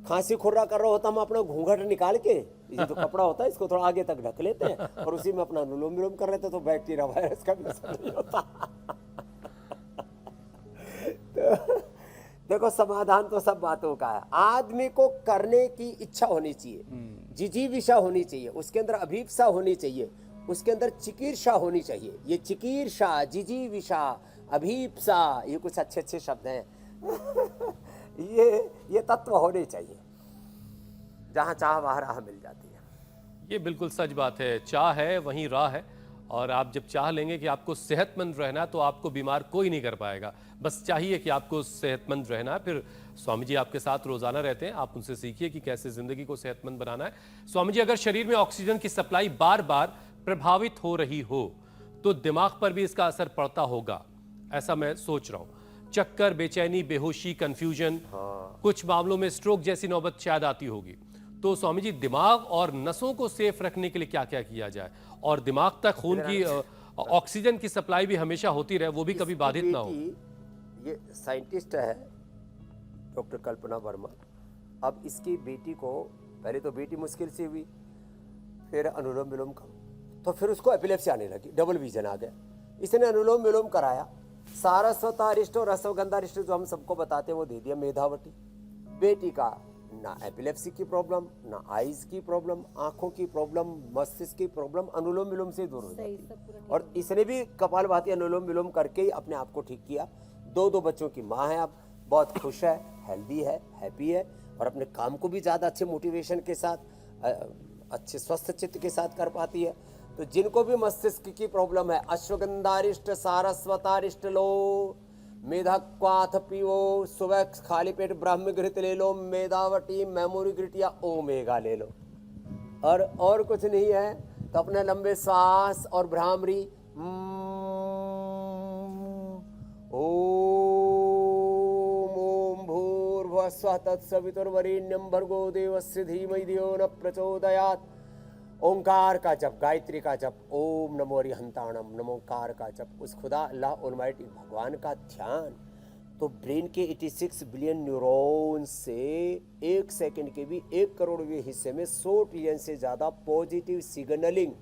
[SPEAKER 5] खांसी खुर्रा कर रहा हो तो हम अपना घूंघट निकाल के, ये जो कपड़ा होता है इसको थोड़ा आगे तक ढक लेते हैं और उसी में अपना अनुलोम विलोम कर लेते हैं, तो बैक्टीरिया वायरस का भी असर नहीं होता। तो देखो, समाधान तो सब बातों का है, आदमी को करने की इच्छा होनी चाहिए, जिजीविषा होनी चाहिए, उसके अंदर अभीप्सा होनी चाहिए, उसके अंदर चिकीर्षा होनी चाहिए। ये चिकीर्षा, जिजीविषा, अभीप्सा, ये कुछ अच्छे अच्छे शब्द हैं। ये तत्व होने चाहिए, जहां चाह वहां राह मिल जाती है।
[SPEAKER 1] ये बिल्कुल सच बात है, चाह है वहीं राह है, और आप जब चाह लेंगे कि आपको सेहतमंद रहना, तो आपको बीमार कोई नहीं कर पाएगा। बस चाहिए कि आपको सेहतमंद रहना है। फिर स्वामी जी आपके साथ रोजाना रहते हैं, आप उनसे सीखिए कि कैसे जिंदगी को सेहतमंद बनाना है। स्वामी जी, अगर शरीर में ऑक्सीजन की सप्लाई बार बार प्रभावित हो रही हो तो दिमाग पर भी इसका असर पड़ता होगा, ऐसा मैं सोच रहा हूं। चक्कर, बेचैनी, बेहोशी, कंफ्यूजन, कुछ मामलों में स्ट्रोक जैसी नौबत शायद आती होगी। तो स्वामी जी, दिमाग और नसों को सेफ रखने के लिए क्या क्या किया जाए, और दिमाग तक खून की ऑक्सीजन की सप्लाई भी हमेशा होती रहे, वो भी कभी बाधित ना हो।
[SPEAKER 5] ये साइंटिस्ट है डॉक्टर कल्पना वर्मा। अब इसकी बेटी को, पहले तो बेटी मुश्किल से हुई, फिर अनुलोम विलोम का, तो फिर उसको एपिलेप्सी आने लगी, डबल विजन आ गया। इसने अनुलोम विलोम कराया, सारस्वतारिष्ट और रसवगंधारिष्ट जो हम सबको बताते हैं वो दे दिया, मेधावटी। बेटी का ना एपिलेप्सी की प्रॉब्लम, ना आईज की प्रॉब्लम, आंखों की प्रॉब्लम, मस्तिष्क की प्रॉब्लम अनुलोम विलोम से दूर हो जाती है। और इसने भी कपालभाति अनुलोम विलोम करके ही अपने आप को ठीक किया। 2 बच्चों की माँ है, अब बहुत खुश है, हेल्दी है, हैप्पी है, और अपने काम को भी ज़्यादा अच्छे मोटिवेशन के साथ, अच्छे स्वस्थ चित्त के साथ कर पाती है। तो जिनको भी मस्तिष्क की प्रॉब्लम है, अश्वगंधारिष्ट, सारस्वतारिष्ट लो, मेधाक्वाथ पियो, सुबह खाली पेट ब्राह्मी घृत ले लो, मेधावटी, मेमोरी घृत या ओमेगा ले लो, और कुछ नहीं है तो अपने लंबे सांस और भ्रामरी ओम भूर्भुवः स्वः तत्सवितुर्वरेण्यं भर्गो देवस्य धीमहि धियो न प्रचोदयात्। ओंकार का जप, गायत्री का जप, ओम नमो अरिहंताणम, नमोकार का जप, उस खुदा अल्लाह ऑलमाइटी भगवान का ध्यान। तो ब्रेन के 86 बिलियन न्यूरॉन्स से 1 सेकंड के भी 1 करोड़वें हिस्से में 100 ट्रिलियन से ज़्यादा पॉजिटिव सिग्नलिंग,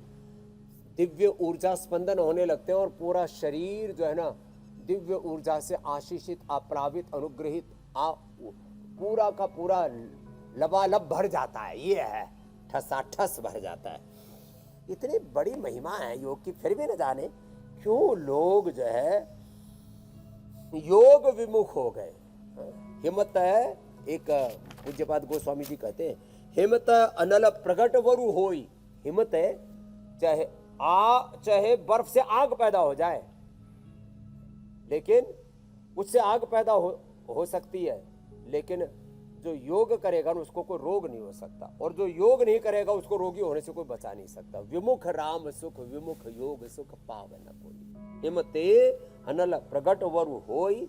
[SPEAKER 5] दिव्य ऊर्जा स्पंदन होने लगते हैं, और पूरा शरीर जो है ना दिव्य ऊर्जा से आशीषित, आप्लावित, अनुग्रहित, पूरा का पूरा लबालब भर जाता है। ये है, ठसाठस भर जाता है। इतनी बड़ी महिमा है योग की, फिर भी न जाने क्यों लोग जो है योग विमुख हो गए। हिम्मत है, एक पूज्यपाद गोस्वामी जी कहते हैं, हिम्मत अनल प्रकट वरु होई। हिम्मत है, चाहे बर्फ से आग पैदा हो जाए, लेकिन उससे आग पैदा हो सकती है, लेकिन जो योग करेगा ना उसको कोई रोग नहीं हो सकता, और जो योग नहीं करेगा उसको रोगी होने से कोई बचा नहीं सकता। विमुख राम सुख विमुख योग सुख पावे न कोई। हिम्मते अनल प्रगट वरु होई,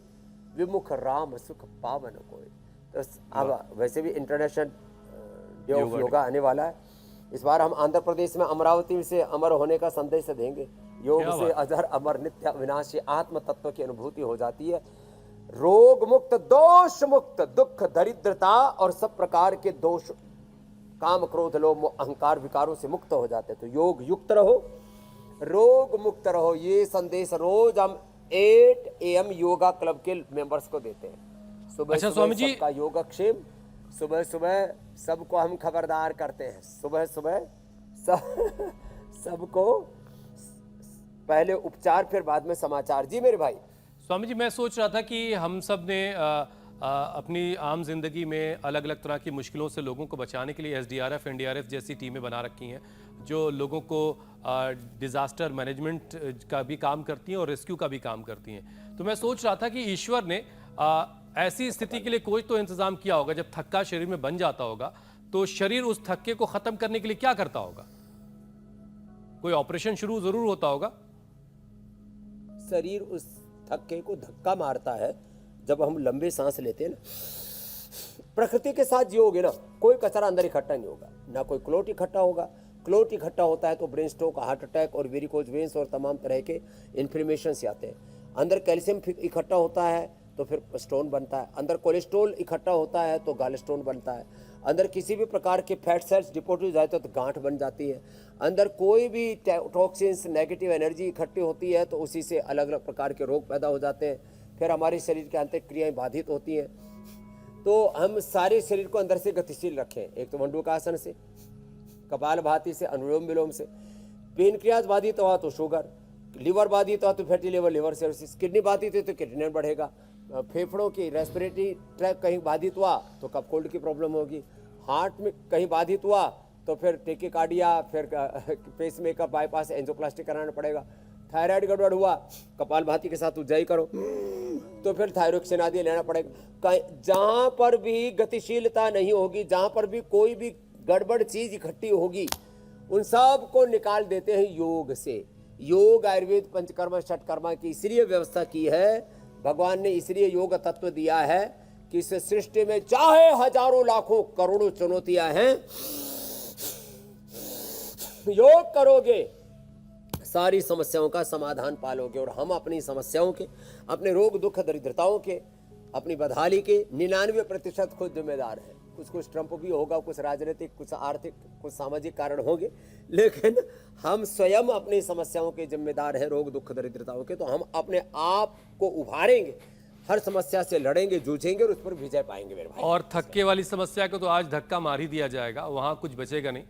[SPEAKER 5] विमुख राम सुख पावे न कोई। तो अब वैसे भी इंटरनेशनल डे ऑफ योगा आने वाला है। इस बार हम आंध्र प्रदेश में अमरावती से अमर होने का संदेश देंगे। योग से अजर अमर नित्य अविनाशी आत्म तत्व की अनुभूति हो जाती है। रोग मुक्त दोष मुक्त दुख दरिद्रता और सब प्रकार के दोष काम क्रोध लोभ अहंकार विकारों से मुक्त हो जाते हैं। तो योग युक्त रहो, रोग मुक्त रहो, ये संदेश रोज हम 8 AM योगा क्लब के मेंबर्स को देते हैं। सुबह
[SPEAKER 1] अच्छा,
[SPEAKER 5] सुबह
[SPEAKER 1] स्वामी जी।
[SPEAKER 5] सबका योगक्षेम, सुबह सुबह सबको हम खबरदार करते हैं। सुबह सुबह सबको पहले उपचार फिर बाद में समाचार। जी मेरे भाई।
[SPEAKER 1] स्वामी जी, मैं सोच रहा था कि हम सब ने अपनी आम जिंदगी में अलग अलग तरह की मुश्किलों से लोगों को बचाने के लिए SDRF NDRF जैसी टीमें बना रखी हैं, जो लोगों को डिज़ास्टर मैनेजमेंट का भी काम करती हैं और रेस्क्यू का भी काम करती हैं। तो मैं सोच रहा था कि ईश्वर ने ऐसी स्थिति के लिए कोई तो इंतजाम किया होगा, जब थक्का शरीर में बन जाता होगा तो शरीर उस थक्के को खत्म करने के लिए क्या करता होगा? कोई ऑपरेशन शुरू जरूर होता होगा।
[SPEAKER 5] शरीर उस थक्के को धक्का मारता है जब हम लंबे सांस लेते हैं ना। प्रकृति के साथ जियोगे ना, कोई कचरा अंदर इकट्ठा नहीं होगा, ना कोई क्लोट इकट्ठा होगा। क्लोट इकट्ठा होता है तो ब्रेन स्ट्रोक, हार्ट अटैक और वेरिकोज वेन्स और तमाम तरह के इन्फ्लेमेशंस आते हैं। अंदर कैल्शियम इकट्ठा होता है तो फिर स्टोन बनता है। अंदर कोलेस्ट्रॉल इकट्ठा होता है तो गाल स्टोन बनता है। अंदर किसी भी प्रकार के फैट सेल्स डिपोजिट हो जाए तो गांठ बन जाती है। अंदर कोई भी टॉक्सिन्स नेगेटिव एनर्जी इकट्ठी होती है तो उसी से अलग अलग प्रकार के रोग पैदा हो जाते हैं। फिर हमारे शरीर के आंतरिक क्रियाएं बाधित होती हैं। तो हम सारे शरीर को अंदर से गतिशील रखें, एक तो मंडूकासन से, कपालभाति से, अनुलोम विलोम से। पेनक्रियाज बाधित हुआ तो शुगर, लिवर बाधित हुआ तो फैटी लिवर सर्विस, किडनी बाधित हुई तो किडनी बढ़ेगा, फेफड़ों की रेस्पिरेटरी ट्रैक कहीं बाधित हुआ तो कफ कोल्ड की प्रॉब्लम होगी, हार्ट में कहीं बाधित हुआ तो फिर टेकिकार्डिया, फिर पेसमेकर, बाईपास, एंजियोप्लास्टी कराना पड़ेगा। थायराइड गड़बड़ हुआ, कपालभाति के साथ उज्जाई करो तो फिर थायरोक्सिन आदि लेना पड़ेगा। जहां पर भी गतिशीलता नहीं होगी, जहां पर भी कोई भी गड़बड़ चीज इकट्ठी होगी, उन सब को निकाल देते हैं योग से। योग आयुर्वेद पंचकर्मा षटकर्मा की इसलिए व्यवस्था की है, भगवान ने इसलिए योग तत्व दिया है कि इस सृष्टि में चाहे हजारों लाखों करोड़ों चुनौतियां हैं, योग करोगे सारी समस्याओं का समाधान पालोगे। और हम अपनी समस्याओं के, अपने रोग दुख दरिद्रताओं के, अपनी बदहाली के 99% खुद जिम्मेदार हैं। कुछ ट्रंप भी होगा, कुछ राजनीतिक, कुछ आर्थिक, कुछ सामाजिक कारण होंगे, लेकिन हम स्वयं अपनी समस्याओं के जिम्मेदार हैं, रोग दुख दरिद्रताओं के। तो हम अपने आप को उभारेंगे, हर समस्या से लड़ेंगे, जूझेंगे और उस पर विजय पाएंगे मेरे भाई।
[SPEAKER 1] और थक्के वाली समस्या को तो आज धक्का मार ही दिया जाएगा, वहां कुछ बचेगा नहीं।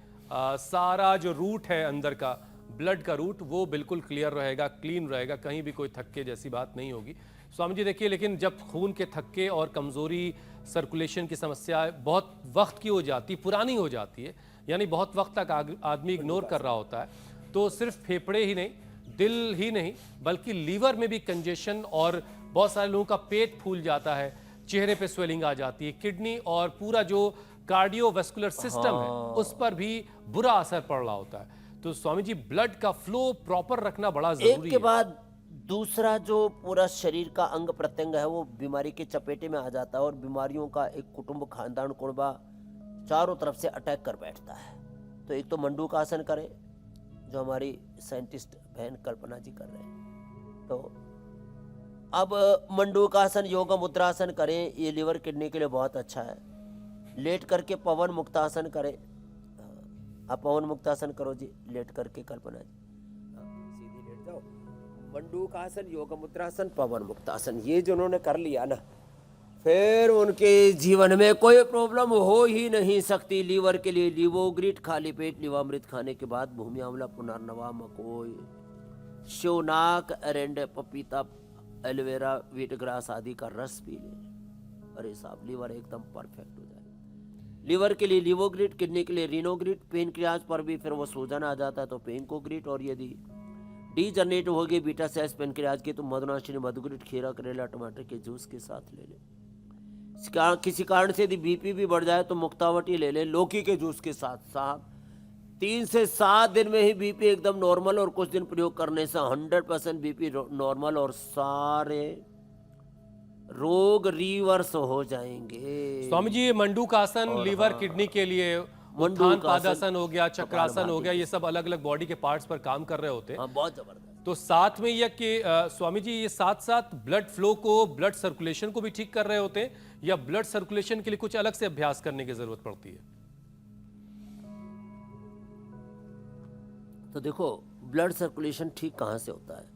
[SPEAKER 1] सारा जो रूट है अंदर का, ब्लड का रूट, वो बिल्कुल क्लियर रहेगा, क्लीन रहेगा, कहीं भी कोई थक्के जैसी बात नहीं होगी। स्वामी जी देखिए, लेकिन जब खून के थक्के और कमजोरी, सर्कुलेशन की समस्या बहुत वक्त की हो जाती, पुरानी हो जाती है, यानी बहुत वक्त तक आदमी इग्नोर कर रहा होता है, तो सिर्फ फेफड़े ही नहीं, दिल ही नहीं, बल्कि लीवर में भी कंजेशन, और बहुत सारे लोगों का पेट फूल जाता है, चेहरे पे स्वेलिंग आ जाती है, किडनी और पूरा जो कार्डियोवैस्कुलर सिस्टम है उस पर भी बुरा असर पड़ रहा होता है। तो स्वामी जी, ब्लड का फ्लो प्रॉपर रखना बड़ा जरूरी है।
[SPEAKER 7] एक के बाद दूसरा जो पूरा शरीर का अंग प्रत्यंग है वो बीमारी के चपेटे में आ जाता है, और बीमारियों का एक कुटुंब, खानदान, कुड़बा चारों तरफ से अटैक कर बैठता है। तो एक तो मंडूकासन करें, जो हमारी साइंटिस्ट बहन कल्पना जी कर रहे हैं। तो अब मंडूकासन, योग मुद्रासन करें, ये लिवर किडनी के लिए बहुत अच्छा है। लेट करके पवन मुक्तासन करें, आप पवन मुक्तासन करो जी, लेट करके कल्पना जी,
[SPEAKER 5] सीधी लेट जाओ। मंडूकासन, योग मुद्रासन, पवन मुक्तासन, ये जो उन्होंने कर लिया ना, फिर उनके जीवन में कोई प्रॉब्लम हो ही नहीं सकती। लीवर के लिए लिवोग्रिट, खाली पेट लिवामृत खाने के बाद भूमि आंवला, पुनर्नवा, मकोई,
[SPEAKER 7] शिवनाक, एरेंडे, पपीता, एलोवेरा, व्हीट ग्रास आदि का रस पी लें। अरे साहब, लीवर एकदम परफेक्ट हो जाए। लीवर के लिए लिवोग्रिट, किडनी के लिए रीनोग्रिट, पेनक्रियाज पर भी फिर वो सूजन आ जाता है तो पेनकोग्रिट, और यदि डी जनरेट हो गई बीटा सेल्स पेनक्रियाज की तो मधुनाशिनी, मधुग्रिट, खीरा, करेला, टमाटर के जूस के साथ ले लें। किसी कारण से यदि बीपी भी बढ़ जाए तो मुक्तावटी ले लें लौकी के जूस के साथ। साहब 3 से 7 दिन में ही बीपी एकदम नॉर्मल, और कुछ दिन प्रयोग करने से 100% बीपी नॉर्मल और सारे रोग रिवर्स हो जाएंगे।
[SPEAKER 1] स्वामी जी, ये मंडूक आसन लीवर किडनी के लिए, उत्थान पादासन हो गया, चक्रासन हो गया, ये सब अलग अलग बॉडी के पार्ट्स पर काम कर रहे होते हैं।
[SPEAKER 7] हाँ, बहुत जबरदस्त।
[SPEAKER 1] तो साथ में यह कि स्वामी जी, ये साथ साथ ब्लड फ्लो को, ब्लड सर्कुलेशन को भी ठीक कर रहे होते हैं, या ब्लड सर्कुलेशन के लिए कुछ अलग से अभ्यास करने की जरूरत पड़ती है?
[SPEAKER 7] तो देखो, ब्लड सर्कुलेशन ठीक कहाँ से होता है?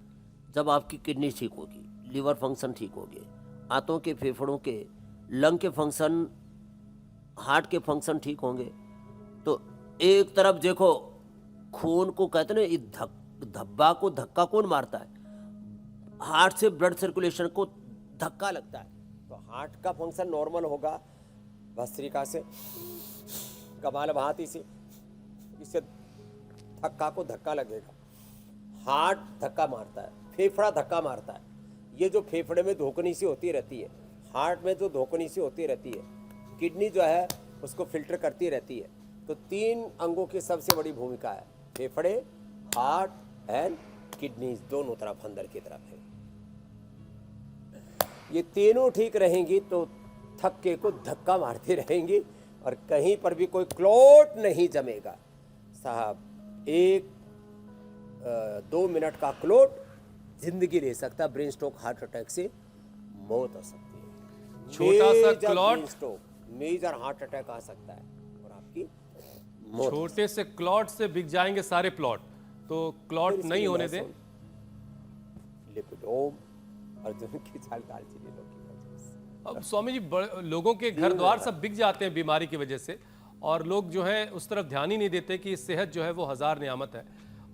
[SPEAKER 7] जब आपकी किडनी ठीक होगी, लीवर फंक्शन ठीक होगी, आंतों के, फेफड़ों के, लंग के फंक्शन, हार्ट के फंक्शन ठीक होंगे, तो एक तरफ देखो खून को कहते हैं ना, धब्बा को धक्का कौन मारता है? हार्ट से ब्लड सर्कुलेशन को धक्का लगता है, तो हार्ट का फंक्शन नॉर्मल होगा भस्त्रिका से, कपाल भाती से, इससे धक्का को धक्का लगेगा। हार्ट धक्का मारता है, फेफड़ा धक्का मारता है। ये जो फेफड़े में धोकनी सी होती रहती है, हार्ट में जो धोकनी सी होती रहती है, किडनी जो है उसको फिल्टर करती रहती है। तो 3 अंगों की सबसे बड़ी भूमिका है, फेफड़े, हार्ट एंड किडनी, दोनों तरफ अंदर की तरफ है। ये तीनों ठीक रहेंगी तो थक्के को धक्का मारती रहेंगी और कहीं पर भी कोई क्लॉट नहीं जमेगा। साहब 1-2 मिनट का क्लॉट जिंदगी ले सकता है। ब्रेन स्ट्रोक, हार्ट अटैक से मौत हो सकती है।
[SPEAKER 1] छोटा सा
[SPEAKER 7] major
[SPEAKER 1] clot,
[SPEAKER 7] brain stroke, major heart attack आ सकता है और आपकी मौत।
[SPEAKER 1] छोटे से क्लॉट से बिक जाएंगे सारे प्लॉट, तो क्लॉट नहीं होने दें।
[SPEAKER 7] लिपिडोम, अर्जुन की छाल, दालचीनी, लौकी का जूस।
[SPEAKER 1] अब स्वामी जी, लोगों के घर द्वार सब बिक जाते हैं बीमारी की वजह से, और लोग जो है उस तरफ ध्यान ही नहीं देते कि सेहत जो है वो 1000 नियामत है,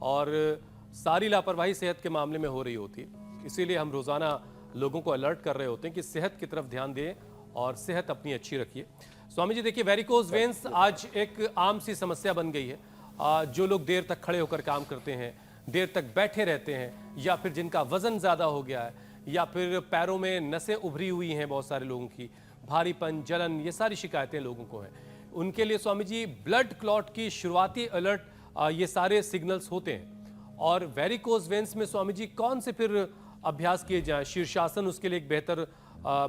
[SPEAKER 1] और सारी लापरवाही सेहत के मामले में हो रही होती है। इसीलिए हम रोज़ाना लोगों को अलर्ट कर रहे होते हैं कि सेहत की तरफ ध्यान दें और सेहत अपनी अच्छी रखिए। स्वामी जी देखिए, वेरिकोज वेन्स आज एक आम सी समस्या बन गई है। जो लोग देर तक खड़े होकर काम करते हैं, देर तक बैठे रहते हैं, या फिर जिनका वजन ज़्यादा हो गया है, या फिर पैरों में नसें उभरी हुई हैं बहुत सारे लोगों की, भारीपन, जलन, ये सारी शिकायतें लोगों को हैं, उनके लिए स्वामी जी ब्लड क्लॉट की शुरुआती अलर्ट, ये सारे सिग्नल्स होते हैं। और वेरिकोज वेन्स में स्वामी जी कौन से फिर अभ्यास किए जाएं? शीर्षासन उसके लिए एक बेहतर,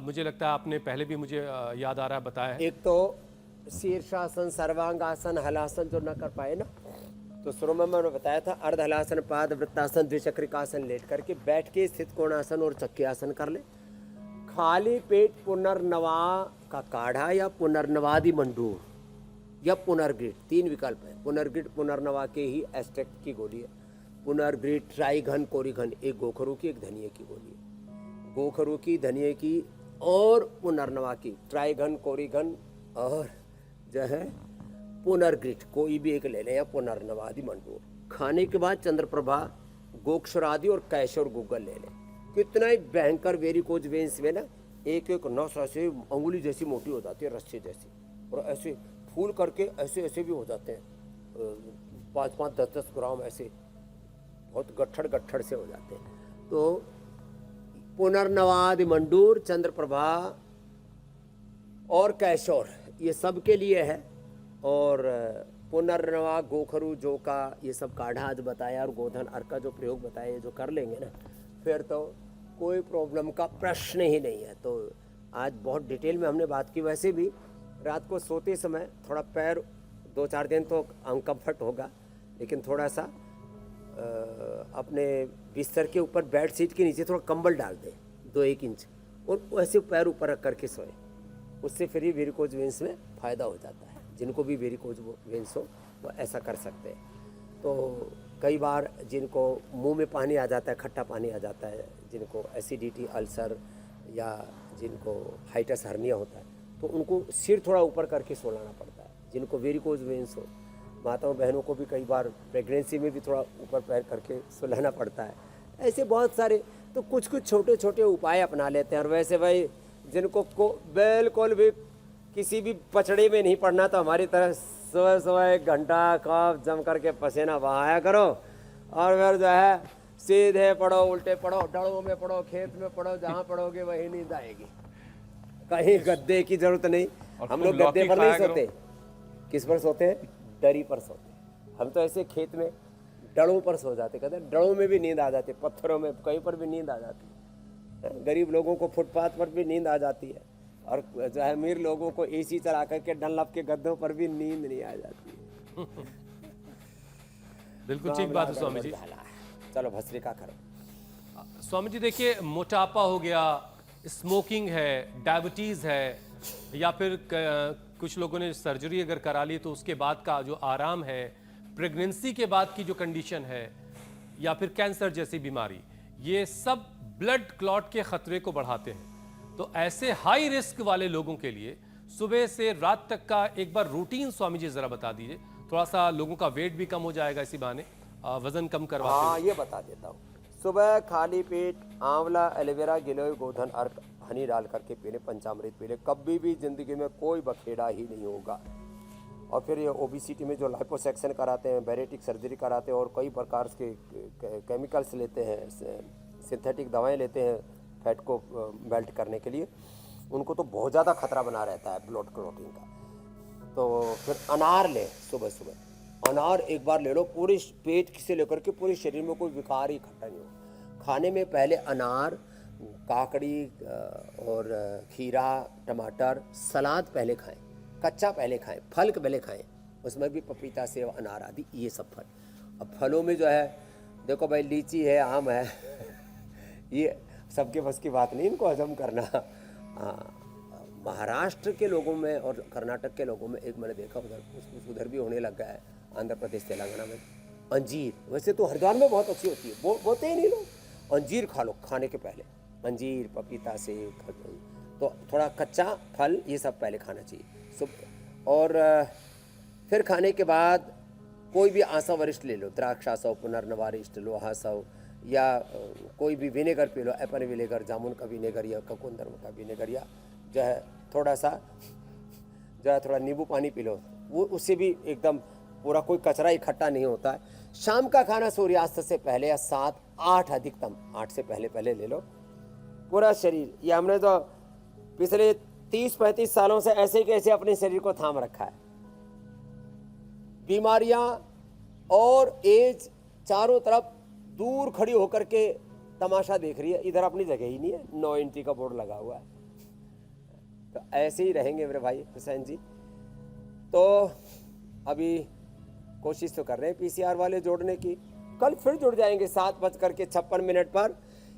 [SPEAKER 1] मुझे लगता है आपने पहले भी मुझे याद आ रहा है बताया है।
[SPEAKER 5] एक तो शीर्षासन, सर्वांगासन, हलासन जो न कर पाए ना, तो शुरू में मैंने बताया था अर्ध हलासन, पाद वृत्तासन, द्विचक्रिकासन लेट करके बैठ के स्थित कोणासन और चक्रियासन कर ले। खाली पेट पुनर्नवा का काढ़ा या पुनर्नवादि मंडूर या पुनर्ग्रिट, 3 विकल्प है। पुनर्ग्रिट पुनर्नवा के ही एक्सट्रैक्ट की गोली है। पुनर्ग्रिट ट्राइघन कोरिघन, एक गोखरू की एक धनिये की गोली है। गोखरू की, धनिये की और पुनर्नवा की, ट्राइघन कोरिघन और जो है पुनर्ग्रिट, कोई भी एक ले लें, या पुनर्नवादि मंडूर। खाने के बाद चंद्रप्रभा, गोक्षरादि और कैशोर गूगल ले लें। कितना ही भयंकर वेरिकोज वेन्स में ना एक एक नस ऐसे अंगुली जैसी मोटी हो जाती है, रस्सी जैसी, और ऐसे फूल करके ऐसे ऐसे भी हो जाते हैं, 5-5, 10-10 ग्राम ऐसे बहुत गट्ठड़ से हो जाते हैं। तो पुनर्नवादि मंडूर, चंद्रप्रभा और कैशोर, ये सब के लिए है। और पुनर्नवा, गोखरू, जो का ये सब काढ़ा आज बताया, और गोधन अर्क का जो प्रयोग बताया, ये जो कर लेंगे ना, फिर तो कोई प्रॉब्लम का प्रश्न ही नहीं है। तो आज बहुत डिटेल में हमने बात की। वैसे भी रात को सोते समय थोड़ा पैर 2-4 दिन तो अनकम्फर्ट होगा, लेकिन थोड़ा सा अपने बिस्तर के ऊपर, बेड शीट के नीचे थोड़ा कंबल डाल दें 2-1 इंच, और वैसे पैर ऊपर रख करके सोए, उससे फिर ही वेरिकोज वेन्स में फ़ायदा हो जाता है। जिनको भी वेरिकोज वेन्स हो वो ऐसा कर सकते हैं। तो कई बार जिनको मुंह में पानी आ जाता है, खट्टा पानी आ जाता है, जिनको एसिडिटी, अल्सर, या जिनको हाइटस हर्निया होता है, तो उनको सिर थोड़ा ऊपर करके सोलाना पड़ता है। जिनको वेरिकोज वेन्स हो, माताओं बहनों को भी कई बार प्रेगनेंसी में भी थोड़ा ऊपर पैर करके सुलाना पड़ता है, ऐसे बहुत सारे, तो कुछ कुछ छोटे छोटे उपाय अपना लेते हैं। और वैसे भाई जिनको को बिल्कुल भी किसी भी पचड़े में नहीं पड़ना, तो हमारी तरह सुबह सुबह 1 घंटा कप जम करके पसीना बहाया करो, और फिर जो है सीधे पढ़ो, उल्टे पढ़ो, डड़ों में पढ़ो, खेत में पढ़ो, जहाँ पढ़ोगे वही नींद आएगी। कहीं गद्दे की जरूरत नहीं।
[SPEAKER 4] और
[SPEAKER 5] हम
[SPEAKER 4] खूब
[SPEAKER 5] लोग गद्दे
[SPEAKER 4] लौकी
[SPEAKER 5] पर नहीं
[SPEAKER 4] खाया करो।
[SPEAKER 5] सोते, किस पर सोते हैं? दरी पर सोते हैं। हम तो ऐसे खेत में डड़ों पर सो जाते, कहते हैं डड़ों में भी नींद आ जाती, पत्थरों में कहीं पर भी नींद आ जाती। गरीब लोगों को फुटपाथ पर भी नींद आ जाती है, और जो है अमीर लोगों को एसी चला करके डनलप के गद्दों पर भी नींद नहीं आ जाती है।
[SPEAKER 1] बिल्कुल ठीक बात है स्वामी जी।
[SPEAKER 5] चलो भस्त्रिका करो।
[SPEAKER 1] स्वामी जी देखिए, मोटापा हो गया, स्मोकिंग है, डायबिटीज है, या फिर कुछ लोगों ने सर्जरी अगर करा ली तो उसके बाद का जो आराम है, प्रेगनेंसी के बाद की जो कंडीशन है, या फिर कैंसर जैसी बीमारी, ये सब ब्लड क्लॉट के खतरे को बढ़ाते हैं। तो ऐसे हाई रिस्क वाले लोगों के लिए सुबह से रात तक का एक बार रूटीन स्वामी जी जरा बता दीजिए। थोड़ा सा लोगों का वेट भी कम हो जाएगा इसी बहाने, वजन कम करवाते
[SPEAKER 5] हाँ, ये बता देता हूँ। सुबह खाली पेट आंवला, एलोवेरा, गिलोय, गोधन, अर्क, हनी डाल करके पी ले, पंचामृत पी ले। कभी भी जिंदगी में कोई बखेड़ा ही नहीं होगा। और फिर ये ओबेसिटी में जो लाइपोसक्शन कराते हैं, बैरेटिक सर्जरी कराते हैं, और कई प्रकार के केमिकल्स लेते हैं, सिंथेटिक दवाएं लेते हैं फैट को मेल्ट करने के लिए, उनको तो बहुत ज़्यादा खतरा बना रहता है ब्लड क्लॉटिंग का। तो फिर अनार ले, सुबह सुबह अनार एक बार ले लो, पूरे पेट से लेकर के पूरे शरीर में कोई विकार इकट्ठा नहीं हो। खाने में पहले अनार, काकड़ी और खीरा, टमाटर, सलाद पहले खाएं, कच्चा पहले खाएं, फल पहले खाएं, उसमें भी पपीता, सेब, अनार आदि ये सब फल। अब फलों में जो है देखो भाई, लीची है, आम है, ये सबके बस की बात नहीं इनको हजम करना। महाराष्ट्र के लोगों में और कर्नाटक के लोगों में एक मैंने देखा, उधर भी होने लग गया है, आंध्र प्रदेश, तेलंगाना में, अंजीर। वैसे तो हरिद्वार में बहुत अच्छी होती है, बोते ही नहीं लोग। अंजीर खा लो खाने के पहले, अंजीर, पपीता, सेब, तो थोड़ा कच्चा फल ये सब पहले खाना चाहिए। और फिर खाने के बाद कोई भी आसा वरिष्ठ ले लो, द्राक्षासव, पुनर्नवारिष्ठ, लोहासव, या कोई भी vinegar P low, Apple vinegar, जामुन का विनेगर, या ककुंदर का विनेगर, या जो है थोड़ा सा जो है थोड़ा नींबू पानी पी लो। वो उससे भी एकदम पूरा कोई कचरा इकट्ठा नहीं होता है। शाम का खाना सूर्यास्त से पहले, या 7-8 अधिकतम 8 से पहले पहले ले लो। पूरा शरीर, ये हमने तो पिछले 30-35 सालों से ऐसे कैसे अपने शरीर को थाम रखा है। बीमारियां और एज चारों तरफ दूर खड़ी होकर के तमाशा देख रही है, इधर अपनी जगह ही नहीं है, 9 इंची का बोर्ड लगा हुआ है। तो ऐसे ही रहेंगे मेरे भाई हुसैन जी। तो अभी कोशिश तो कर रहे हैं पीसीआर वाले जोड़ने की, कल फिर जुड़ जाएंगे 7:56 पर।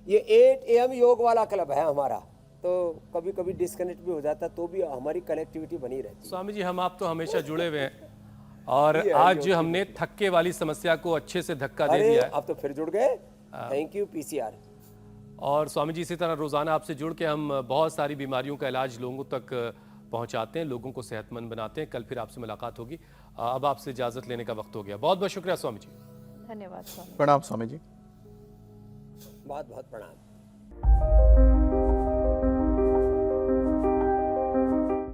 [SPEAKER 5] ये 8 AM योग वाला क्लब है हमारा, तो कभी कभी डिस्कनेक्ट भी हो जाता, तो भी हमारी कनेक्टिविटी बनी रहती है।
[SPEAKER 1] स्वामी जी, हम आप तो हमेशा जुड़े हुए हैं, और आज हमने थक्के वाली समस्या को अच्छे से धक्का दे दिया है।
[SPEAKER 5] अब तो फिर जुड़ गए, थैंक यू पीसीआर।
[SPEAKER 1] और स्वामी जी, इसी तरह रोजाना आपसे जुड़ के हम बहुत सारी बीमारियों का इलाज लोगों तक पहुंचाते हैं, लोगों को सेहतमंद बनाते हैं। कल फिर आपसे मुलाकात होगी। अब आपसे इजाजत लेने का वक्त हो गया। बहुत बहुत शुक्रिया स्वामी जी।
[SPEAKER 2] धन्यवाद स्वामी।
[SPEAKER 4] प्रणाम स्वामी जी।
[SPEAKER 5] बहुत बहुत प्रणाम।